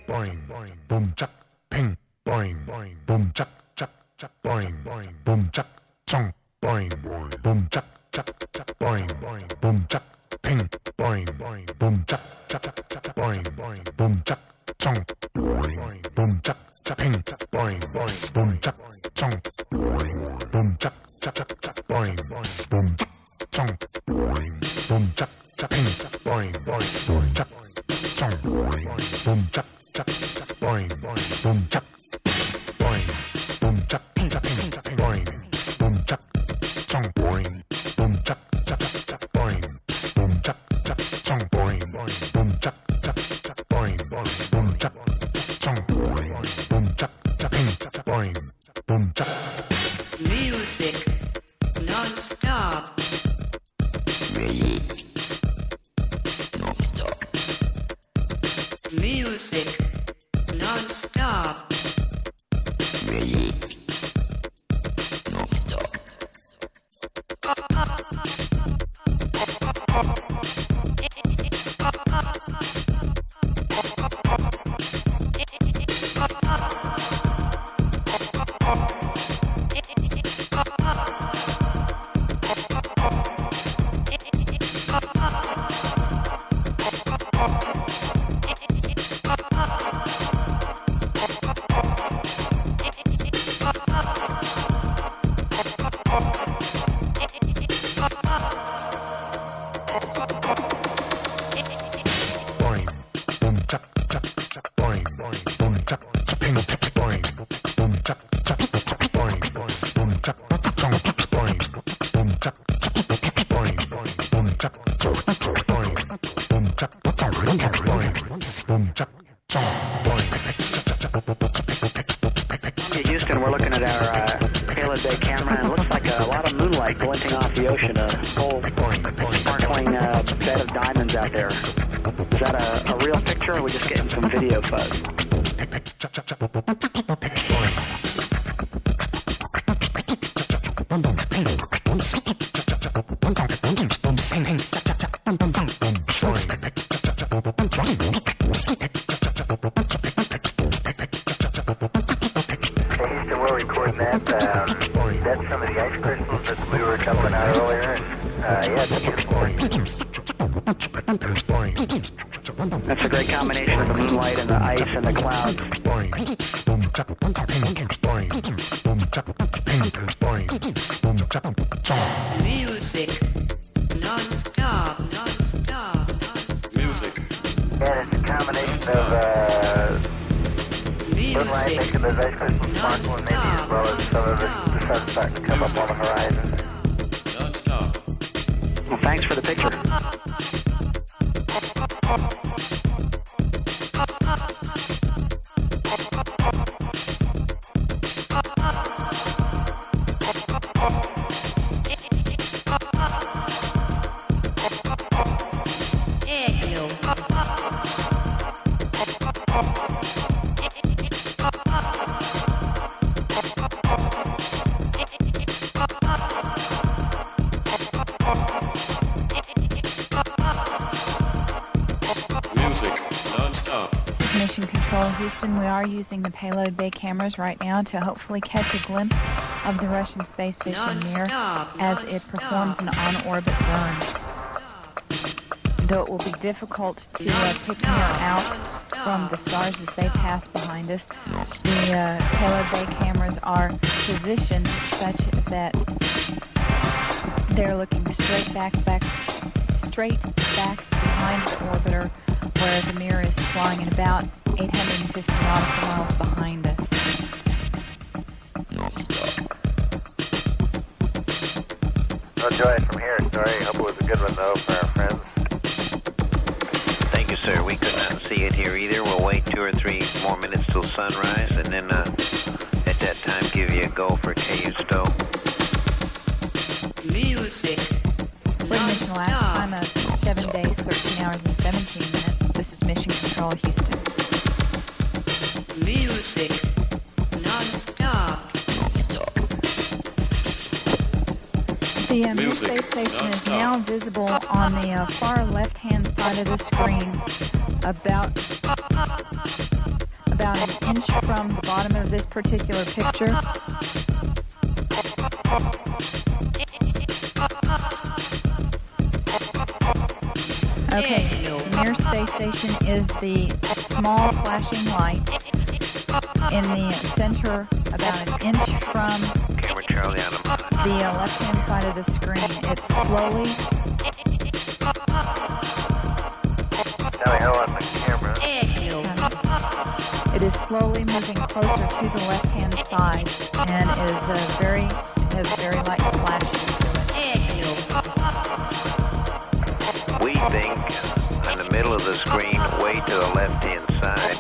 S20: Boing, boom, chuck, ping, boing, boom, chuck, boing, boom, chuck, chong, boing, boom, chuck, boing, boom, chuck, ping, boing, boom, chuck, boing, boom, chuck, chong, boom, chuck, ping, boing, boom, chuck, chong, boom, chuck, boing, boom, chong, boom, chuck, ping, boing, boom, chuck, chong, boom, chuck, boing, boom, chuck, boing, boom, chuck, ping, boing, boom, chuck, chong, boing, boom, chuck, boing, boom, chuck, chong, boing, boom, chuck, boing, boom, chuck, chong, boom, chuck, ping, boing, boom, chuck.
S19: Music non-stop. Music non-stop.
S12: Houston, we're looking at our Caleb Bay camera, and it looks like a lot of moonlight glinting off the ocean, a whole sparkling bed of diamonds out there. Is that a real picture, or are we just getting some video fuzz? That's a great combination of the moonlight and the ice and the clouds.
S19: Music. Non-stop.
S6: Music. And it's a combination of moonlight making the very crystal sparkle, maybe as well as some of the sun starting to come up on the horizon. Non-stop.
S12: Well, thanks for the picture.
S1: Mission Control Houston, we are using the payload bay cameras right now to hopefully catch a glimpse of the Russian space station Mir as it performs an on-orbit burn. Though it will be difficult to pick Mir out from the stars as they pass behind us, the payload bay cameras are positioned such that they're looking straight back behind the orbiter, whereas the Mir is flying at about 850 nautical miles behind us.
S6: No joy from here, sorry. Hope it was a good one, though, for our friends.
S2: Thank you, sir. We could not see it here either. We'll wait 2 or 3 more minutes till sunrise, and then at that time give you a go for KU Stowe.
S19: Music.
S1: With mission last time of 7 days, 13 hours, and 17 minutes. This is Mission Control Houston.
S19: Music. Non-stop.
S1: The Mir space station is now visible on the far left-hand side of the screen, about an inch from the bottom of this particular picture. Okay, the Mir space station is the small flashing light in the center, about an inch from the left-hand side of the screen. It's slowly... It is slowly moving closer to the left-hand side and has very light flashes to it.
S2: We think in the middle of the screen, way to the left-hand side.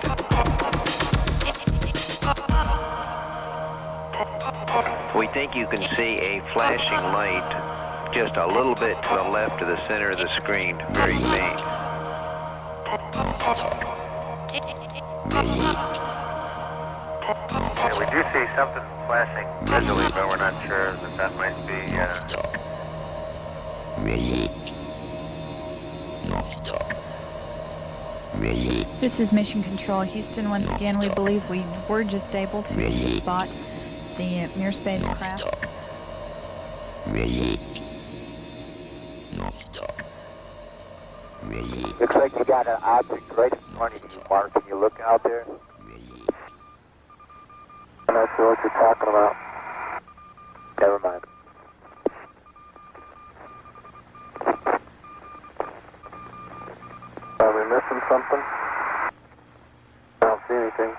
S2: We think you can see a flashing light just a little bit to the left of the center of the screen, very faint.
S6: Yeah, we do see something flashing visually, but we're not sure that might be...
S1: This is Mission Control Houston. Once again, we believe we were just able to spot the Mir spacecraft.
S6: Looks like you got an object right in front of you, Mark. Can you look out there? I'm not sure what you're talking about. Never mind. Are we missing something? I don't see anything.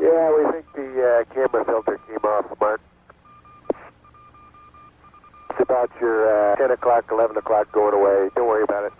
S6: Yeah, we think the camera filter came off, Mark. It's about your 10 o'clock, 11 o'clock going away. Don't worry about it.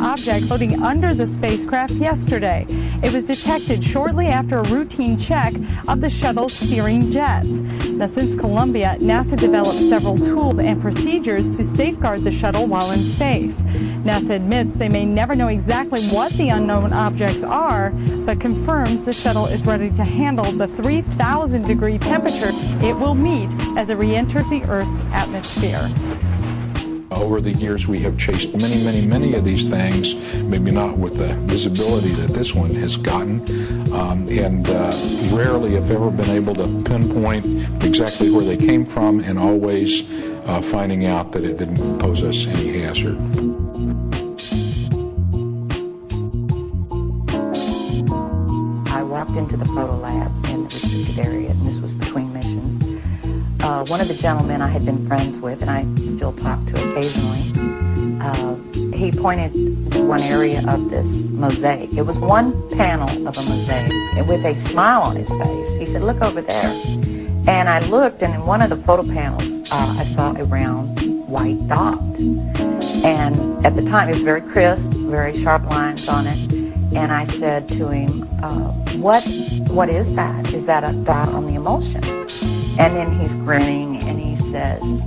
S21: Object floating under the spacecraft yesterday. It was detected shortly after a routine check of the shuttle's steering jets. Now, since Columbia, NASA developed several tools and procedures to safeguard the shuttle while in space. NASA admits they may never know exactly what the unknown objects are, but confirms the shuttle is ready to handle the 3,000-degree temperature it will meet as it re-enters the Earth's atmosphere.
S5: Over the years, we have chased many of these things, maybe not with the visibility that this one has gotten, and rarely, if ever, been able to pinpoint exactly where they came from, and always finding out that it didn't pose us any hazard.
S7: I walked into the photo lab in the restricted area, and this was between missions. One of the gentlemen I had been friends with, and I still talk to occasionally, he pointed to one area of this mosaic. It was one panel of a mosaic with a smile on his face. He said, "Look over there." And I looked, and in one of the photo panels, I saw a round white dot. And at the time, it was very crisp, very sharp lines on it. And I said to him, what is that? Is that a dot on the emulsion? And then he's grinning, and he says,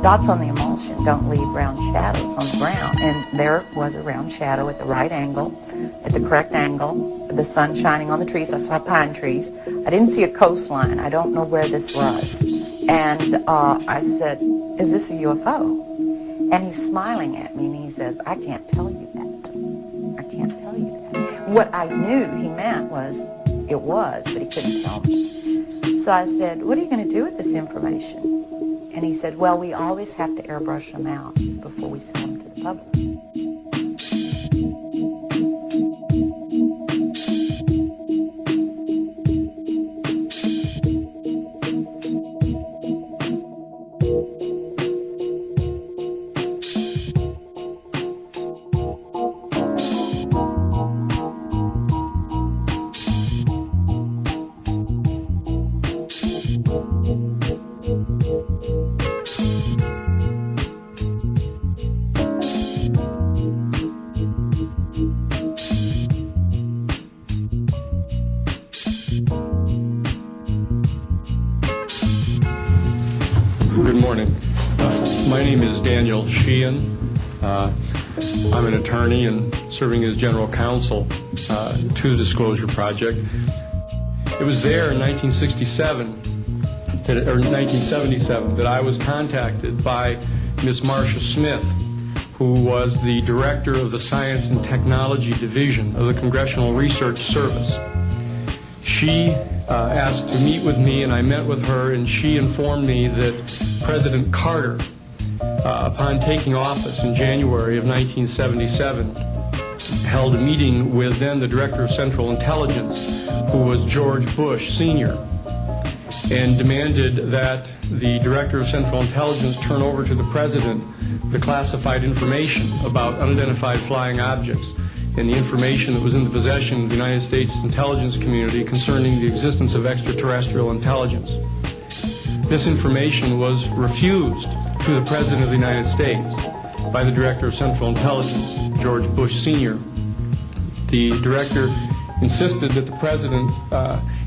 S7: dots on the emulsion don't leave round shadows on the ground. And there was a round shadow at the right angle, at the correct angle, the sun shining on the trees. I saw pine trees. I didn't see a coastline. I don't know where this was. And I said, "Is this a UFO?" And he's smiling at me, and he says, "I can't tell you that. I can't tell you that." What I knew he meant was, it was, but he couldn't tell me. So I said, "What are you going to do with this information?" And he said, "Well, we always have to airbrush them out before we sell them to the public."
S16: Good morning. My name is Daniel Sheehan. I'm an attorney and serving as general counsel to the Disclosure Project. It was there in 1977 that I was contacted by Miss Marcia Smith, who was the director of the Science and Technology Division of the Congressional Research Service. She asked to meet with me, and I met with her, and she informed me that President Carter, upon taking office in January of 1977, held a meeting with then the Director of Central Intelligence, who was George Bush Sr., and demanded that the Director of Central Intelligence turn over to the President the classified information about unidentified flying objects and the information that was in the possession of the United States intelligence community concerning the existence of extraterrestrial intelligence. This information was refused to the President of the United States by the Director of Central Intelligence, George Bush Sr. The Director insisted that the President,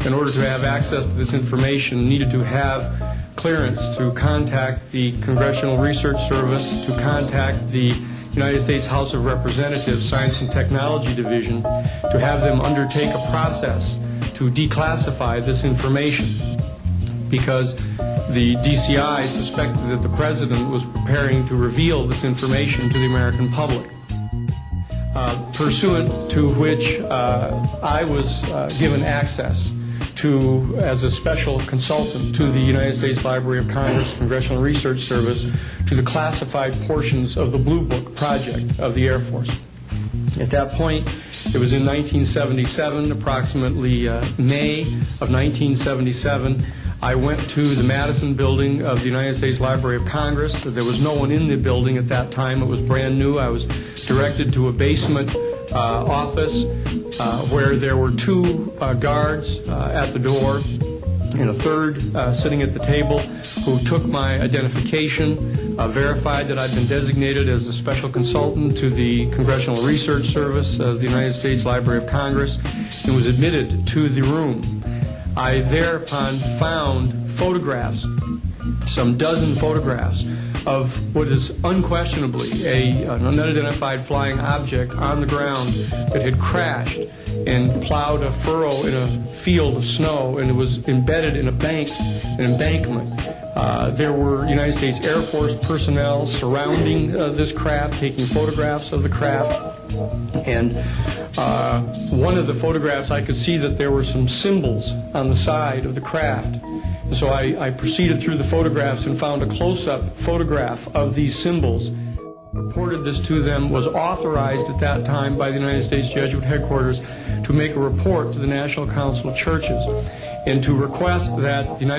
S16: in order to have access to this information, needed to have clearance to contact the Congressional Research Service, to contact the United States House of Representatives Science and Technology Division, to have them undertake a process to declassify this information, because the DCI suspected that the President was preparing to reveal this information to the American public. Pursuant to which I was given access to, as a special consultant to the United States Library of Congress Congressional Research Service, to the classified portions of the Blue Book project of the Air Force. At that point, it was in 1977, approximately May of 1977, I went to the Madison building of the United States Library of Congress. There was no one in the building at that time. It was brand new. I was directed to a basement office where there were two guards at the door and a third sitting at the table, who took my identification, verified that I'd been designated as a special consultant to the Congressional Research Service of the United States Library of Congress, and was admitted to the room. I thereupon found photographs, some dozen photographs of what is unquestionably an unidentified flying object on the ground that had crashed and plowed a furrow in a field of snow, and it was embedded in an embankment. There were United States Air Force personnel surrounding this craft, taking photographs of the craft. And one of the photographs, I could see that there were some symbols on the side of the craft. And so I proceeded through the photographs and found a close-up photograph of these symbols. Reported this to them, was authorized at that time by the United States Jesuit headquarters to make a report to the National Council of Churches and to request that the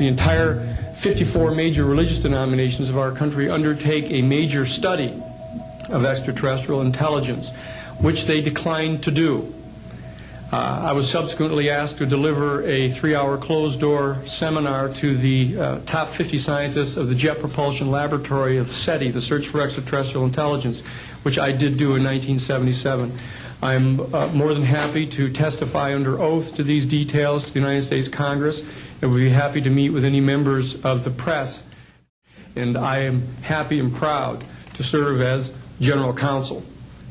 S16: entire 54 major religious denominations of our country undertake a major study of extraterrestrial intelligence, which they declined to do. I was subsequently asked to deliver a 3-hour closed-door seminar to the top 50 scientists of the Jet Propulsion Laboratory of SETI, the Search for Extraterrestrial Intelligence, which I did do in 1977. I'm more than happy to testify under oath to these details to the United States Congress, and would be happy to meet with any members of the press. And I am happy and proud to serve as General Counsel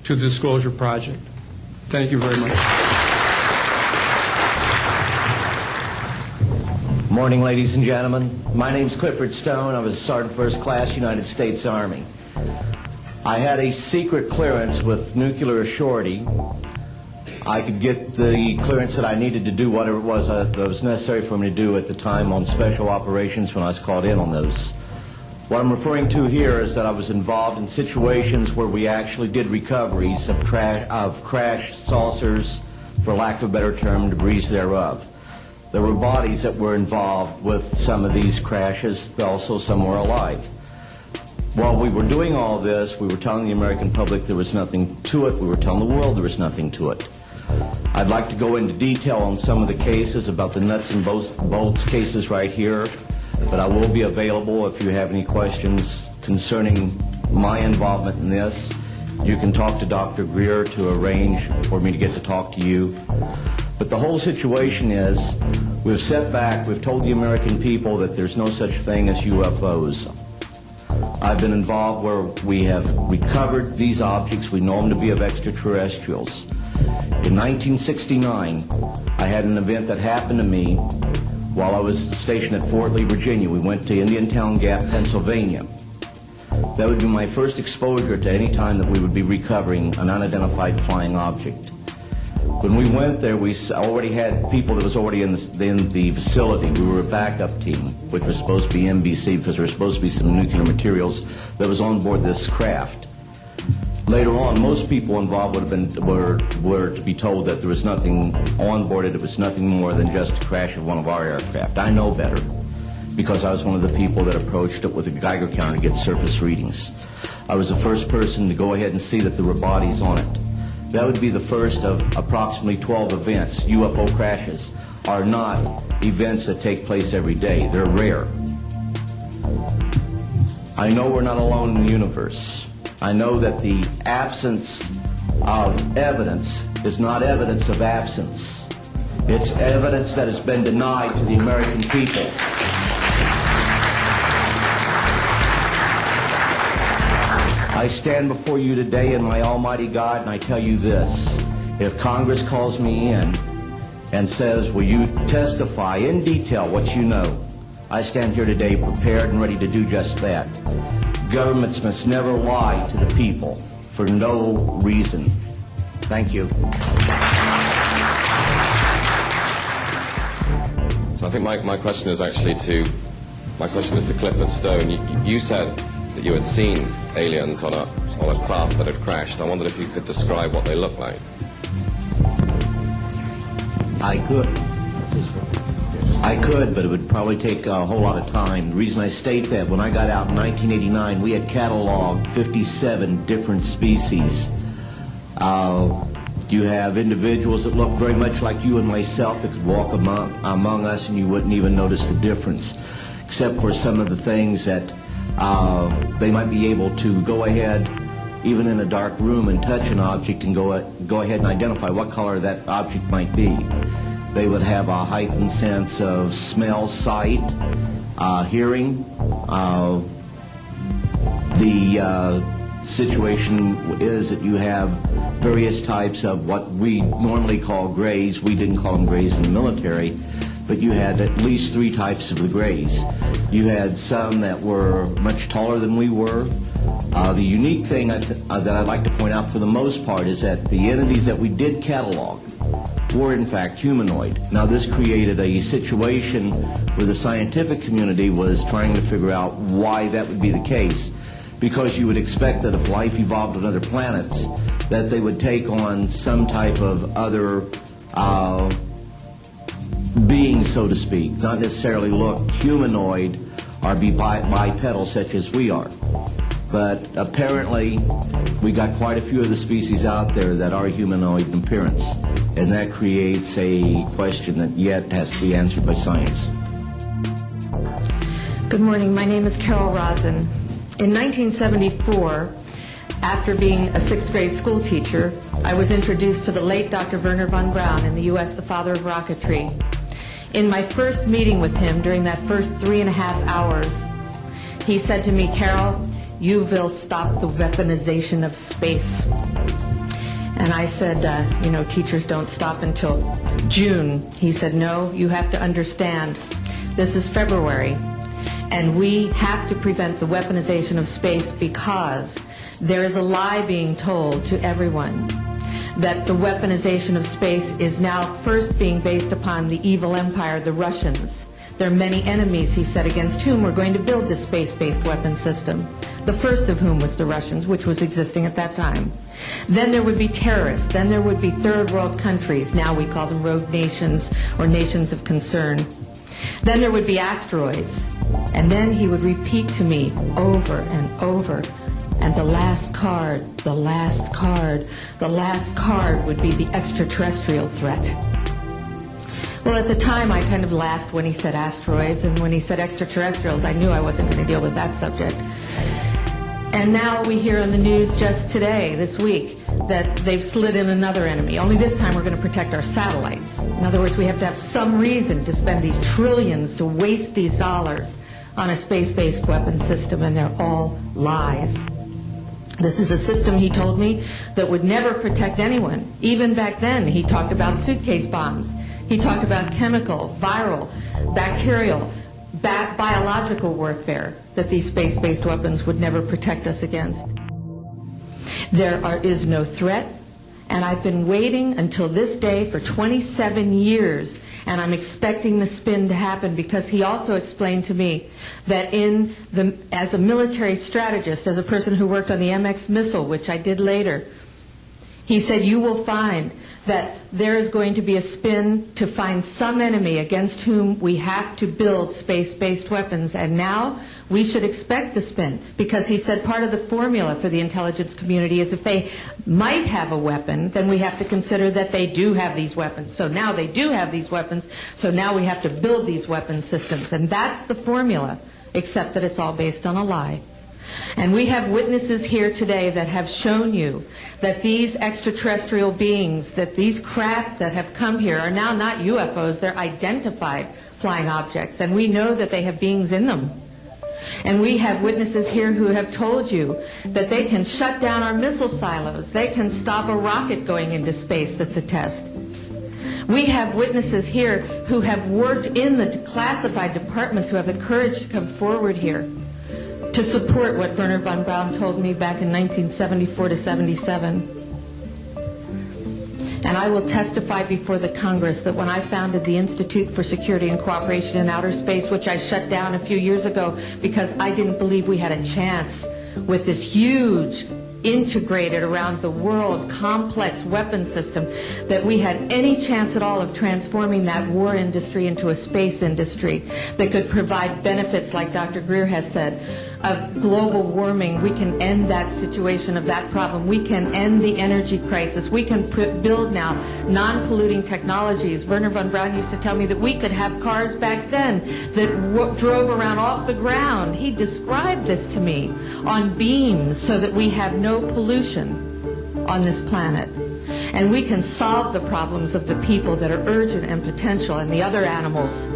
S16: to the Disclosure Project. Thank you very much.
S9: Morning, ladies and gentlemen. My name's Clifford Stone. I was a Sergeant First Class, United States Army. I had a secret clearance with nuclear surety. I could get the clearance that I needed to do whatever it was that was necessary for me to do at the time on special operations when I was called in on those. What I'm referring to here is that I was involved in situations where we actually did recoveries of crashed saucers, for lack of a better term, debris thereof. There were bodies that were involved with some of these crashes, also some were alive. While we were doing all this, we were telling the American public there was nothing to it. We were telling the world there was nothing to it. I'd like to go into detail on some of the cases, about the nuts and bolts cases right here, but I will be available if you have any questions concerning my involvement in this. You can talk to Dr. Greer to arrange for me to get to talk to you. But the whole situation is, we've set back, we've told the American people that there's no such thing as UFOs. I've been involved where we have recovered these objects. We know them to be of extraterrestrials. In 1969, I had an event that happened to me while I was stationed at Fort Lee, Virginia. We went to Indiantown Gap, Pennsylvania. That would be my first exposure to any time that we would be recovering an unidentified flying object. When we went there, we already had people that was already in the facility. We were a backup team, which was supposed to be NBC because there was supposed to be some nuclear materials that was on board this craft. Later on, most people involved were to be told that there was nothing on board it. It was nothing more than just a crash of one of our aircraft. I know better because I was one of the people that approached it with a Geiger counter to get surface readings. I was the first person to go ahead and see that there were bodies on it. That would be the first of approximately 12 events. UFO crashes are not events that take place every day. They're rare. I know we're not alone in the universe. I know that the absence of evidence is not evidence of absence. It's evidence that has been denied to the American people. I stand before you today in my almighty God, and I tell you this. If Congress calls me in and says, will you testify in detail what you know, I stand here today prepared and ready to do just that. Governments must never lie to the people for no reason. Thank you.
S10: So I think my question is actually to Clifford Stone. You said that you had seen aliens on a craft that had crashed. I wondered if you could describe what they looked like.
S9: I could, but it would probably take a whole lot of time. The reason I state that, when I got out in 1989, we had cataloged 57 different species. You have individuals that look very much like you and myself that could walk among us and you wouldn't even notice the difference, except for some of the things that they might be able to go ahead, even in a dark room, and touch an object and go ahead and identify what color that object might be. They would have a heightened sense of smell, sight, hearing. The situation is that you have various types of what we normally call grays. We didn't call them grays in the military, but you had at least 3 types of the grays. You had some that were much taller than we were. The unique thing that I'd like to point out for the most part is that the entities that we did catalog were in fact humanoid. Now this created a situation where the scientific community was trying to figure out why that would be the case, because you would expect that if life evolved on other planets, that they would take on some type of other being, so to speak, not necessarily look humanoid or be bipedal such as we are. But apparently we got quite a few of the species out there that are humanoid in appearance, and that creates a question that yet has to be answered by science.
S13: Good morning, my name is Carol Rosen. In 1974, after being a 6th grade school teacher, I was introduced to the late Dr. Wernher von Braun, in the U.S. the father of rocketry. In my first meeting with him, during that first 3.5 hours, he said to me, "Carol, you will stop the weaponization of space." And I said, teachers don't stop until June. He said, "No, you have to understand, this is February, and we have to prevent the weaponization of space because there is a lie being told to everyone that the weaponization of space is now first being based upon the evil empire, the Russians. There are many enemies," he said, "against whom we're going to build this space-based weapon system. The first of whom was the Russians, which was existing at that time. Then there would be terrorists. Then there would be third world countries. Now we call them rogue nations or nations of concern. Then there would be asteroids." And then he would repeat to me over and over, "And the last card, the last card, the last card would be the extraterrestrial threat." Well, at the time, I kind of laughed when he said asteroids, and when he said extraterrestrials, I knew I wasn't going to deal with that subject. And now we hear on the news just today, this week, that they've slid in another enemy. Only this time we're going to protect our satellites. In other words, we have to have some reason to spend these trillions, to waste these dollars on a space-based weapon system, and they're all lies. This is a system, he told me, that would never protect anyone. Even back then, he talked about suitcase bombs. He talked about chemical, viral, bacterial, biological warfare, that these space-based weapons would never protect us against. There is no threat, and I've been waiting until this day for 27 years, and I'm expecting the spin to happen, because he also explained to me that as a military strategist, as a person who worked on the MX missile, which I did later, he said, "You will find that there is going to be a spin to find some enemy against whom we have to build space-based weapons." And now we should expect the spin, because he said part of the formula for the intelligence community is if they might have a weapon, then we have to consider that they do have these weapons. So now they do have these weapons, so now we have to build these weapon systems. And that's the formula, except that it's all based on a lie. And we have witnesses here today that have shown you that these extraterrestrial beings, that these craft that have come here are now not UFOs, they're identified flying objects, and we know that they have beings in them. And we have witnesses here who have told you that they can shut down our missile silos, they can stop a rocket going into space that's a test. We have witnesses here who have worked in the classified departments who have the courage to come forward here to support what Wernher von Braun told me back in 1974 to 77. And I will testify before the Congress that when I founded the Institute for Security and Cooperation in Outer Space, which I shut down a few years ago because I didn't believe we had a chance with this huge, integrated around the world, complex weapon system, that we had any chance at all of transforming that war industry into a space industry that could provide benefits, like Dr. Greer has said, of global warming. We can end that situation of that problem. We can end the energy crisis. We can build now non-polluting technologies. Wernher von Braun used to tell me that we could have cars back then that drove around off the ground. He described this to me on beams so that we have no pollution on this planet. And we can solve the problems of the people that are urgent and potential, and the other animals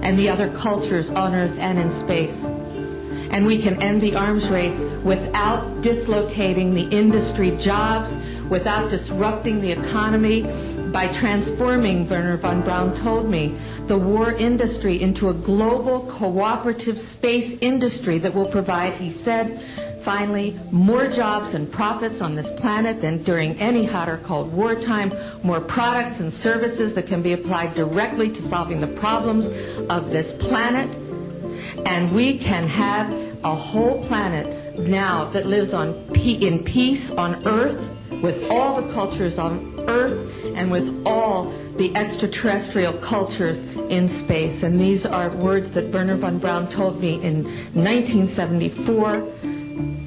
S13: and the other cultures on Earth and in space. And we can end the arms race without dislocating the industry jobs, without disrupting the economy, by transforming, Wernher von Braun told me, the war industry into a global cooperative space industry that will provide, he said, finally, more jobs and profits on this planet than during any hot or cold wartime, more products and services that can be applied directly to solving the problems of this planet. And we can have a whole planet now that lives in peace on Earth, with all the cultures on Earth, and with all the extraterrestrial cultures in space. And these are words that Wernher von Braun told me in 1974,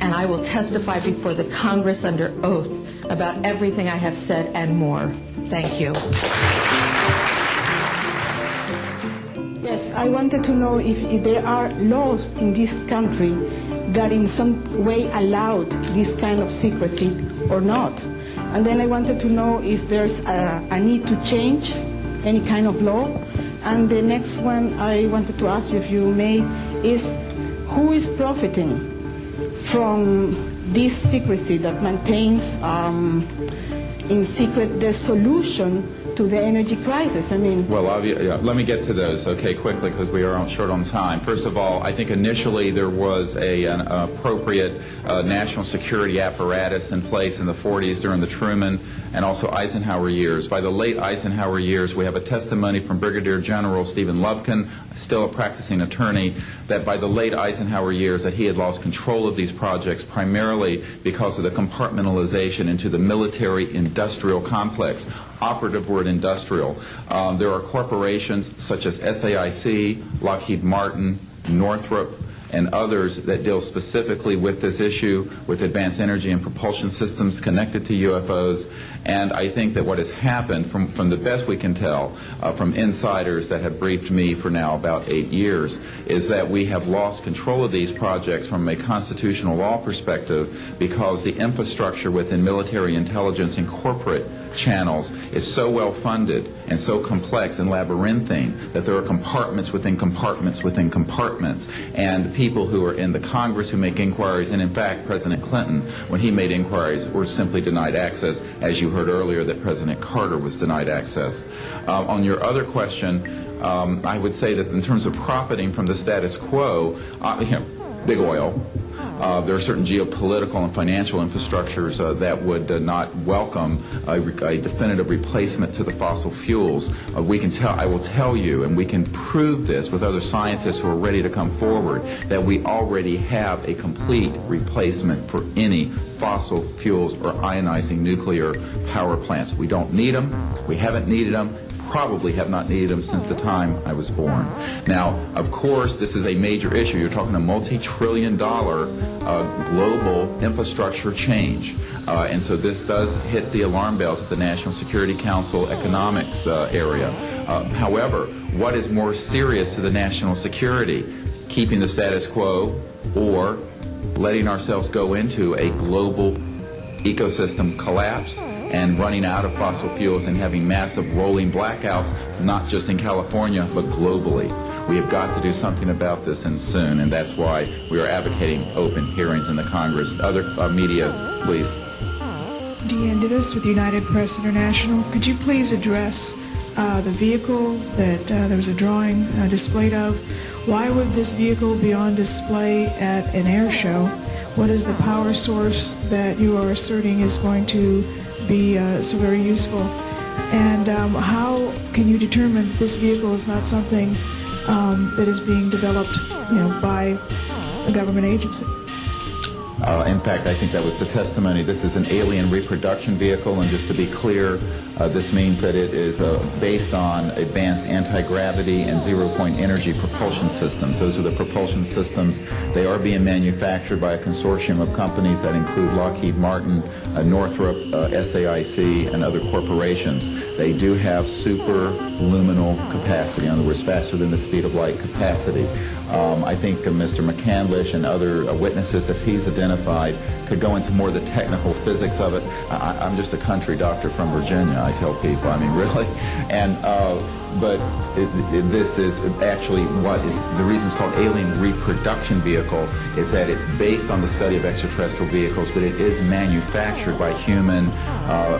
S13: and I will testify before the Congress under oath about everything I have said and more. Thank you.
S14: Yes, I wanted to know if there are laws in this country that in some way allowed this kind of secrecy or not. And then I wanted to know if there's a need to change any kind of law. And the next one I wanted to ask you, if you may, is who is profiting from this secrecy that maintains in secret the solution to the energy crisis? I mean...
S22: Well, let me get to those, okay, quickly, because we are short on time. First of all, I think initially there was an appropriate national security apparatus in place in the 40s during the Truman and also Eisenhower years. By the late Eisenhower years, we have a testimony from Brigadier General Stephen Lufkin, still a practicing attorney, that by the late Eisenhower years that he had lost control of these projects primarily because of the compartmentalization into the military-industrial complex. Operative word industrial. There are corporations such as SAIC, Lockheed Martin, Northrop, and others that deal specifically with this issue, with advanced energy and propulsion systems connected to UFOs. And I think that what has happened, from the best we can tell, from insiders that have briefed me for now about 8 years, is that we have lost control of these projects from a constitutional law perspective because the infrastructure within military intelligence and corporate channels is so well funded and so complex and labyrinthine that there are compartments within compartments within compartments, and people who are in the Congress who make inquiries, and in fact President Clinton, when he made inquiries, were simply denied access, as you heard earlier that President Carter was denied access. On your other question, I would say that in terms of profiting from the status quo, big oil. There are certain geopolitical and financial infrastructures that would not welcome a definitive replacement to the fossil fuels. I will tell you, and we can prove this with other scientists who are ready to come forward, that we already have a complete replacement for any fossil fuels or ionizing nuclear power plants. We don't need them. We haven't needed them. Probably have not needed them since the time I was born. Now, of course, this is a major issue. You're talking a multi-trillion-dollar global infrastructure change. And so this does hit the alarm bells at the National Security Council economics area. However, what is more serious to the national security? Keeping the status quo or letting ourselves go into a global ecosystem collapse and running out of fossil fuels and having massive rolling blackouts, not just in California, but globally. We have got to do something about this, and soon, and that's why we are advocating open hearings in the Congress. Other media, please.
S23: Deanne Divis with United Press International. Could you please address the vehicle that there was a drawing displayed of? Why would this vehicle be on display at an air show? What is the power source that you are asserting is going to be so very useful? And how can you determine this vehicle is not something that is being developed, by a government agency?
S22: In fact, I think that was the testimony. This is an alien reproduction vehicle, and just to be clear, this means that it is based on advanced anti-gravity and zero-point energy propulsion systems. Those are the propulsion systems. They are being manufactured by a consortium of companies that include Lockheed Martin, Northrop, SAIC, and other corporations. They do have superluminal capacity, in other words, faster than the speed of light capacity. I think Mr. McCandlish and other witnesses, as he's identified, identified could go into more of the technical physics of it. I'm just a country doctor from Virginia, I tell people. I mean, really. And but this is actually what is the reason it's called alien reproduction vehicle is that it's based on the study of extraterrestrial vehicles, but it is manufactured by human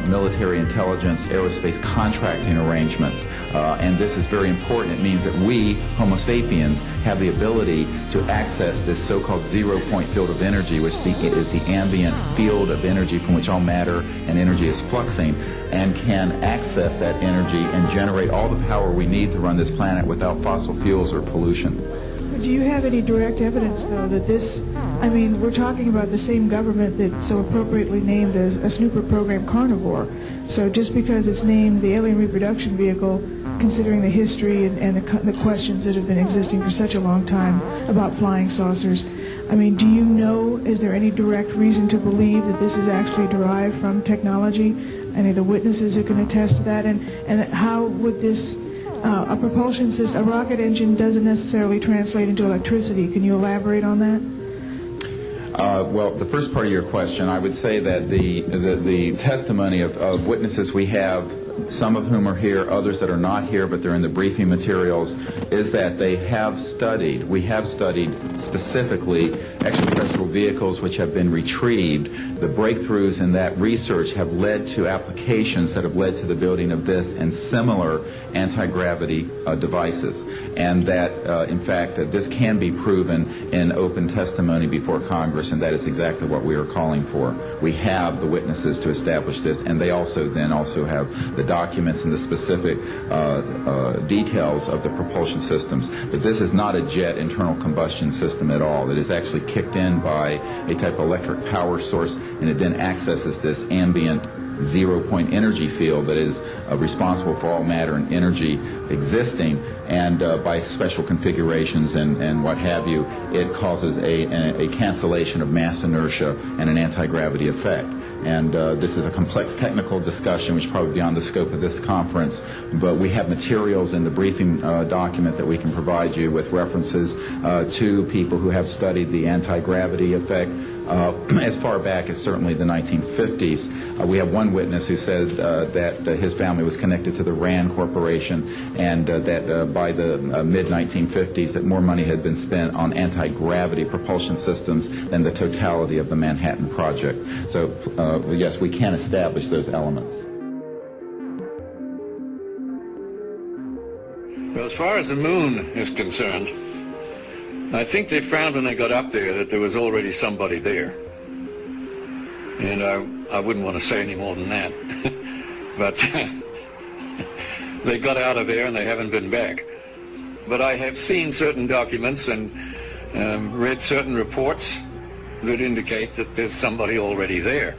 S22: military intelligence, aerospace contracting arrangements. And this is very important. It means that we, Homo sapiens, have the ability to access this so-called zero-point field of energy, which is the ambient field of energy from which all matter and energy is fluxing, and can access that energy and generate all the power we need to run this planet without fossil fuels or pollution.
S23: Do you have any direct evidence, though, that this, I mean, we're talking about the same government that so appropriately named a snooper program Carnivore. So just because it's named the Alien Reproduction Vehicle, considering the history and the questions that have been existing for such a long time about flying saucers, I mean, do you know, is there any direct reason to believe that this is actually derived from technology? Any of the witnesses who can attest to that? And how would this, a propulsion system, a rocket engine doesn't necessarily translate into electricity. Can you elaborate on that?
S22: Well, the first part of your question, I would say that the testimony of witnesses we have, some of whom are here, others that are not here, but they're in the briefing materials, is that we have studied specifically extraterrestrial vehicles which have been retrieved. The breakthroughs in that research have led to applications that have led to the building of this and similar anti-gravity devices. And that, in fact, this can be proven in open testimony before Congress, and that is exactly what we are calling for. We have the witnesses to establish this, and they also have the documents and the specific details of the propulsion systems. But this is not a jet internal combustion system at all. It is actually kicked in by a type of electric power source, and it then accesses this ambient zero-point energy field that is responsible for all matter and energy existing, and by special configurations and what have you, it causes a cancellation of mass inertia and an anti-gravity effect. And this is a complex technical discussion, which is probably beyond the scope of this conference, but we have materials in the briefing document that we can provide you with references to people who have studied the anti-gravity effect as far back as certainly the 1950s. We have one witness who said that his family was connected to the RAND Corporation, and that by the mid-1950s that more money had been spent on anti-gravity propulsion systems than the totality of the Manhattan Project. So yes, we can establish those elements.
S4: Well, as far as the moon is concerned, I think they found when they got up there that there was already somebody there. And I wouldn't want to say any more than that. But they got out of there and they haven't been back. But I have seen certain documents and read certain reports that indicate that there's somebody already there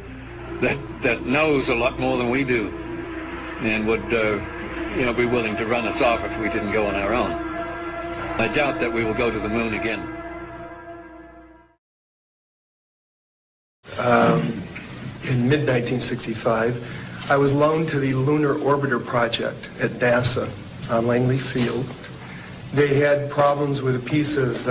S4: that knows a lot more than we do and would be willing to run us off if we didn't go on our own. I doubt that we will go to the moon again.
S8: In mid-1965, I was loaned to the Lunar Orbiter Project at NASA on Langley Field. They had problems with a piece of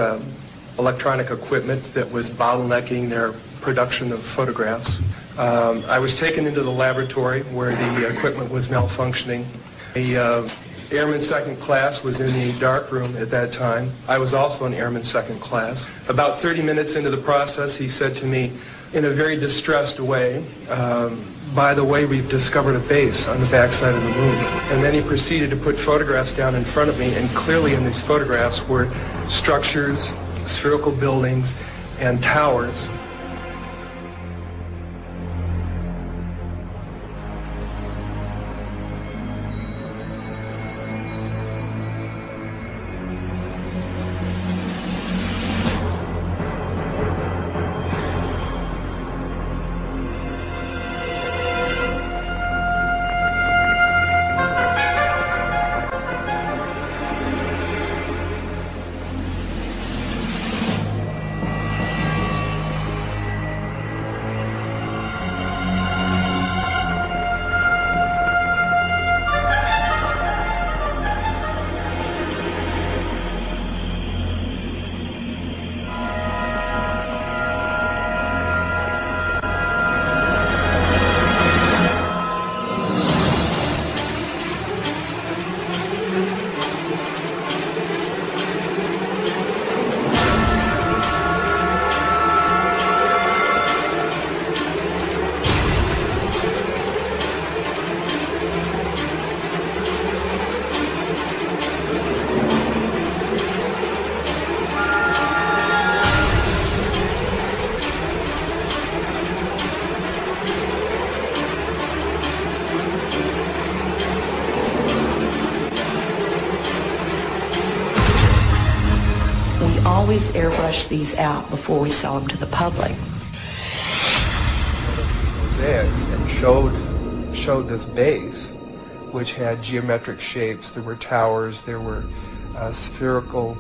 S8: electronic equipment that was bottlenecking their production of photographs. I was taken into the laboratory where the equipment was malfunctioning. The Airman Second Class was in the dark room at that time. I was also an Airman Second Class. About 30 minutes into the process, he said to me in a very distressed way, by the way, we've discovered a base on the backside of the moon. And then he proceeded to put photographs down in front of me, and clearly in these photographs were structures, spherical buildings, and towers.
S11: always airbrush these out before we sell them to the public.
S8: Mosaics and showed this base, which had geometric shapes. There were towers, there were spherical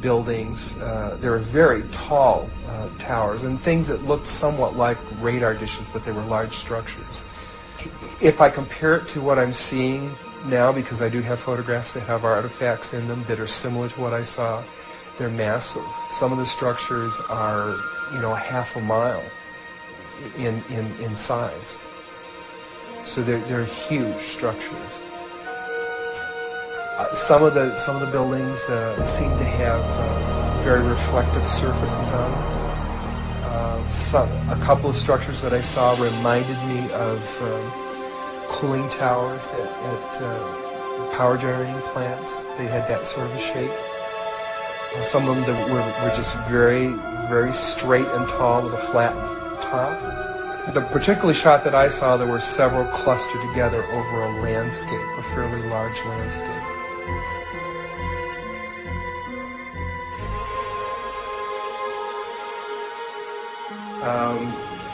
S8: buildings, there were very tall towers, and things that looked somewhat like radar dishes, but they were large structures. If I compare it to what I'm seeing now, because I do have photographs that have artifacts in them that are similar to what I saw, they're massive. Some of the structures are, half a mile in size. So they're huge structures. Some of the buildings seem to have very reflective surfaces on them. A couple of structures that I saw reminded me of cooling towers at power generating plants. They had that sort of a shape. Some of them that were just very, very straight and tall with a flat top. The particular shot that I saw, there were several clustered together over a landscape, a fairly large landscape.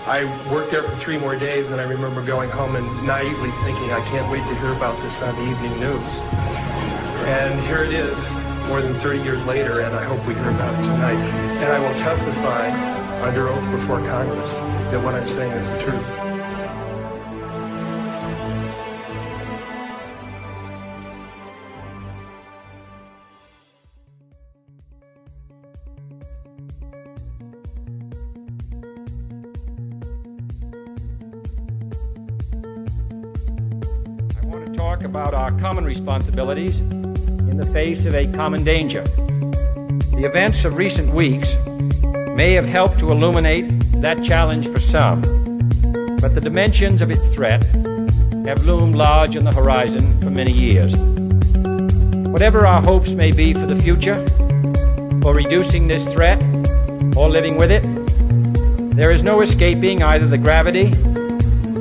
S8: I worked there for 3 more days, and I remember going home and naively thinking, I can't wait to hear about this on the evening news. And here it is, more than 30 years later, and I hope we hear about it tonight. And I will testify under oath before Congress that what I'm saying is the truth.
S17: About our common responsibilities in the face of a common danger. The events of recent weeks may have helped to illuminate that challenge for some, but the dimensions of its threat have loomed large on the horizon for many years. Whatever our hopes may be for the future, for reducing this threat or living with it, there is no escaping either the gravity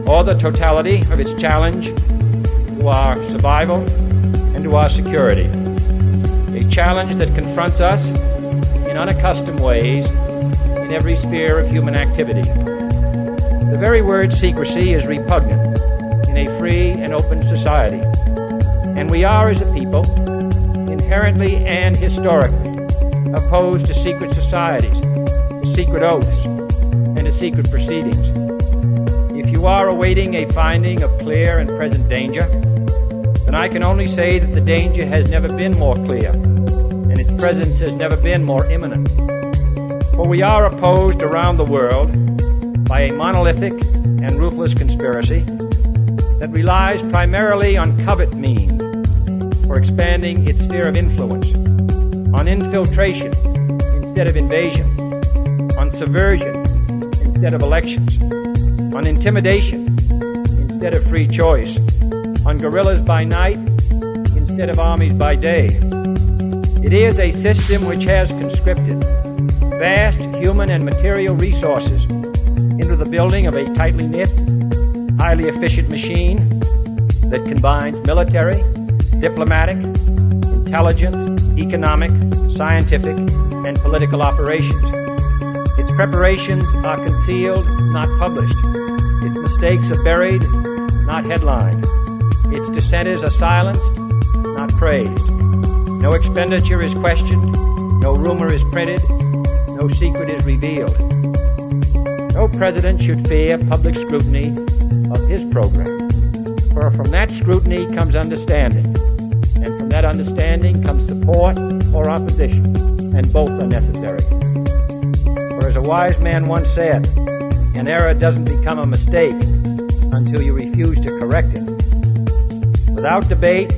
S17: or the totality of its challenge to our survival and to our security. A challenge that confronts us in unaccustomed ways in every sphere of human activity. The very word secrecy is repugnant in a free and open society, and we are, as a people, inherently and historically opposed to secret societies, to secret oaths, and to secret proceedings. If you are awaiting a finding of clear and present danger, then I can only say that the danger has never been more clear, and its presence has never been more imminent. For we are opposed around the world by a monolithic and ruthless conspiracy that relies primarily on covert means for expanding its sphere of influence, on infiltration instead of invasion, on subversion instead of elections, on intimidation instead of free choice, on guerrillas by night instead of armies by day. It is a system which has conscripted vast human and material resources into the building of a tightly knit, highly efficient machine that combines military, diplomatic, intelligence, economic, scientific, and political operations. Its preparations are concealed, not published. Its mistakes are buried, not headlined. Its dissenters are silenced, not praised. No expenditure is questioned, no rumor is printed, no secret is revealed. No president should fear public scrutiny of his program, for from that scrutiny comes understanding, and from that understanding comes support or opposition, and both are necessary. For as a wise man once said, an error doesn't become a mistake until you refuse to correct it. Without debate,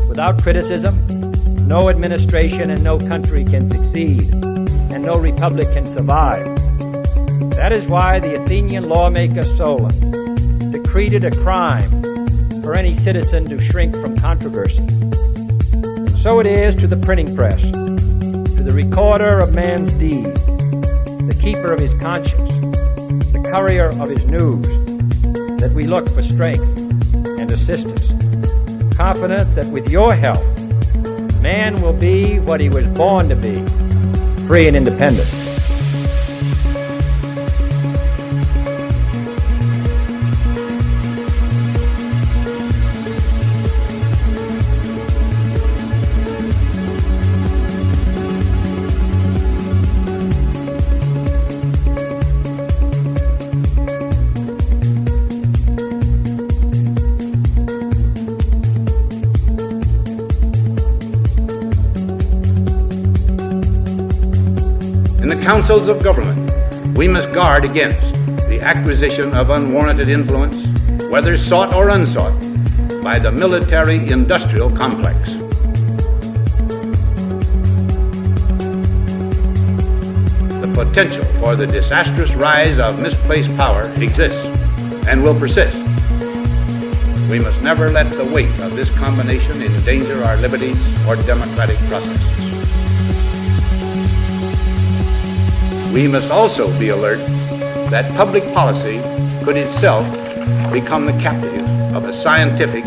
S17: without criticism, no administration and no country can succeed, and no republic can survive. That is why the Athenian lawmaker Solon decreed it a crime for any citizen to shrink from controversy. And so it is to the printing press, to the recorder of man's deeds, the keeper of his conscience, the courier of his news, that we look for strength and assistance, confident that with your help, man will be what he was born to be, free and independent.
S3: In the councils of government, we must guard against the acquisition of unwarranted influence, whether sought or unsought, by the military-industrial complex. The potential for the disastrous rise of misplaced power exists and will persist. We must never let the weight of this combination endanger our liberties or democratic processes. We must also be alert that public policy could itself become the captive of a scientific,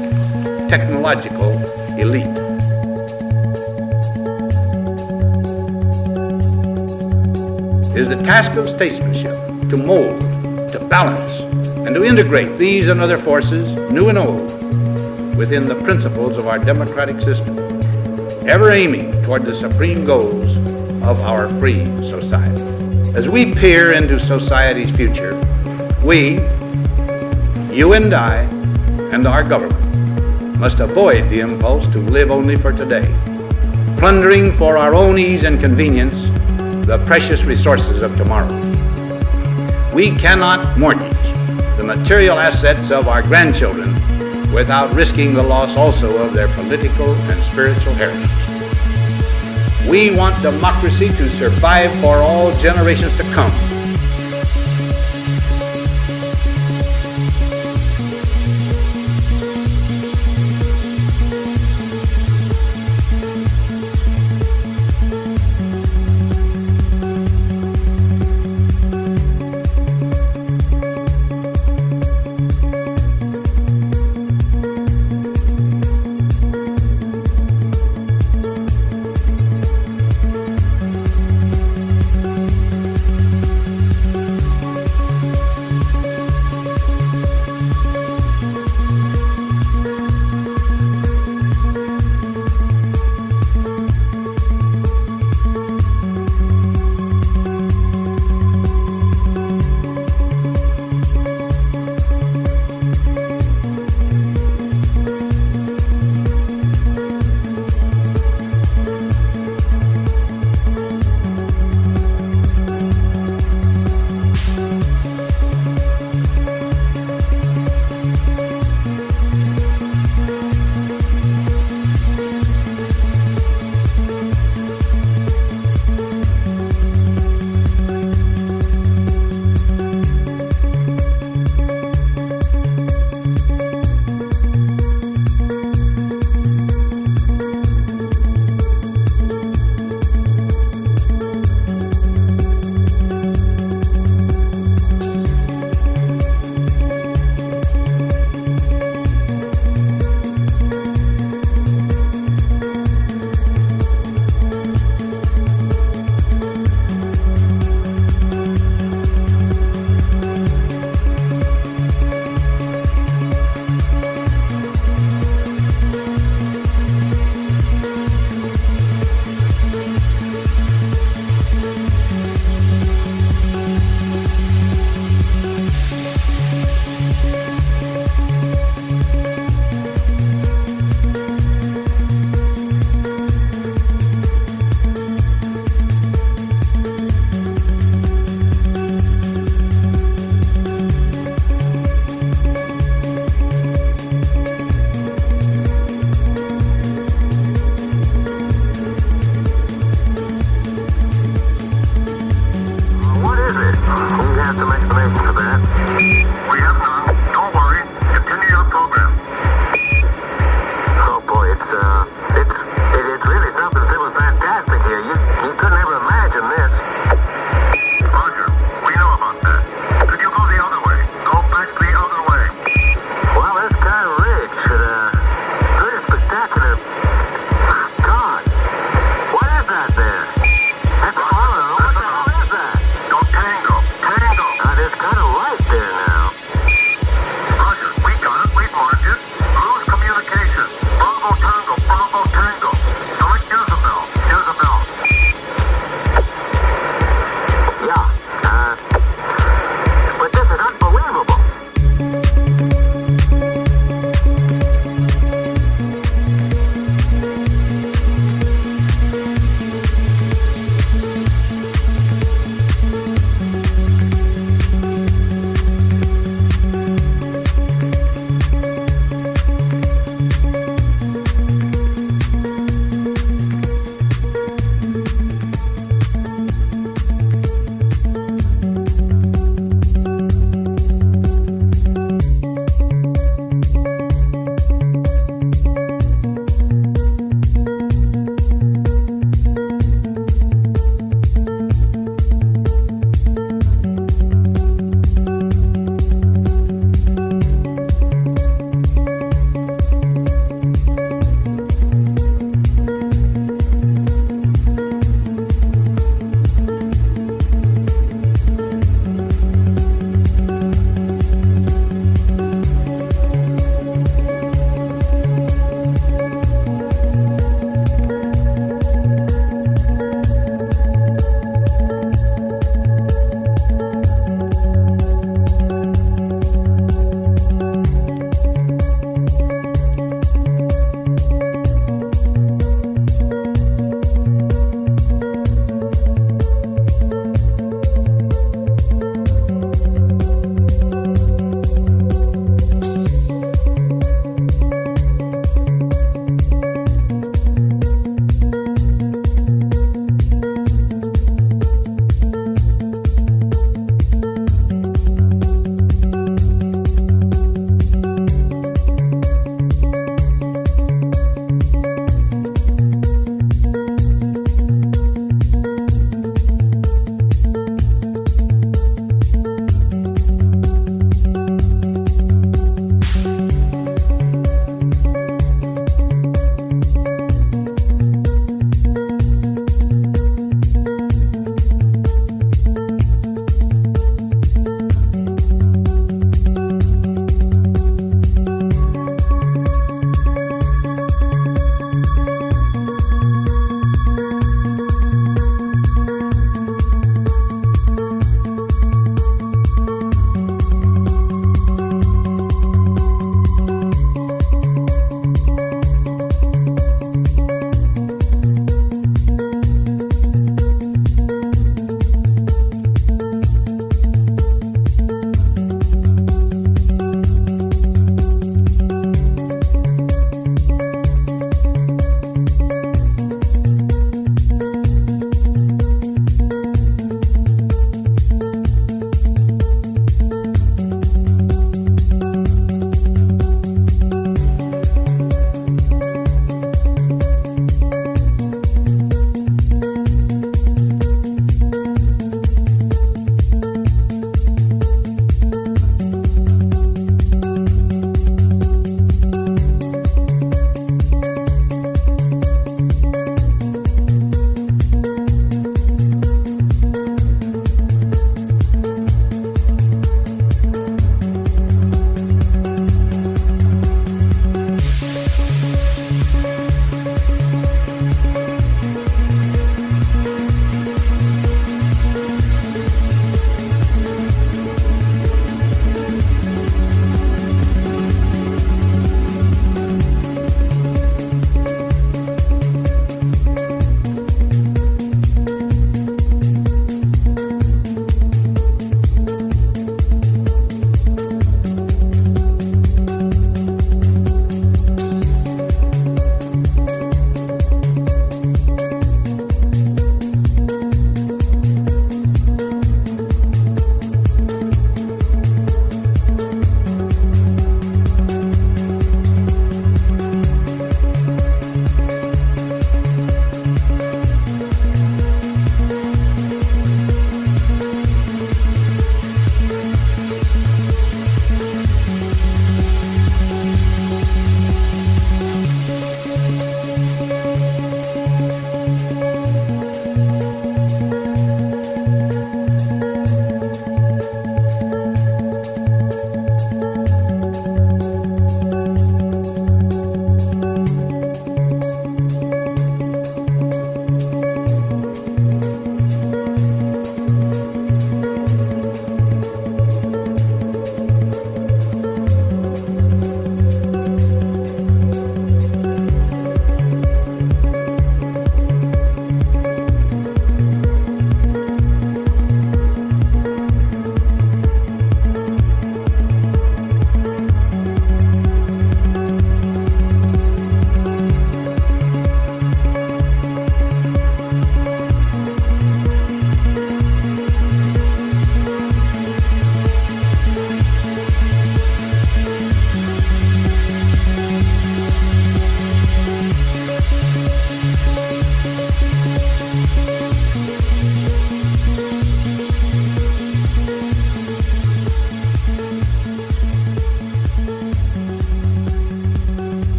S3: technological elite. It is the task of statesmanship to mold, to balance, and to integrate these and other forces, new and old, within the principles of our democratic system, ever aiming toward the supreme goals of our free society. As we peer into society's future, we, you and I, and our government, must avoid the impulse to live only for today, plundering for our own ease and convenience the precious resources of tomorrow. We cannot mortgage the material assets of our grandchildren without risking the loss also of their political and spiritual heritage. We want democracy to survive for all generations to come.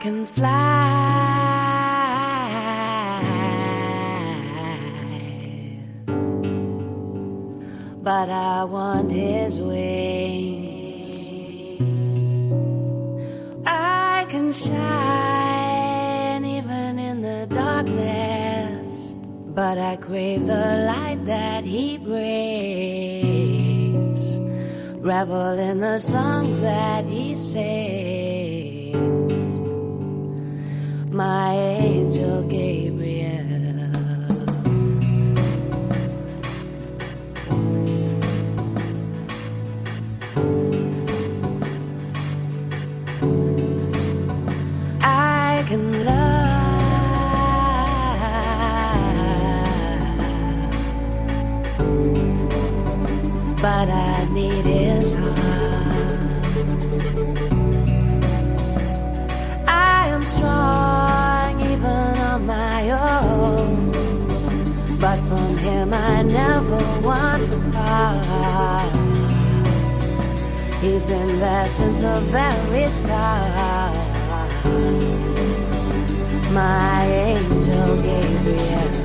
S15: can fly, but I want his wings. I can shine even in the darkness, but I crave the light that he brings. Revel in the songs that he sings. My angel Gabriel. I can love, but I need his heart. I am strong even on my own, but from him I never want to part. He's been there since the very start. My angel Gabriel.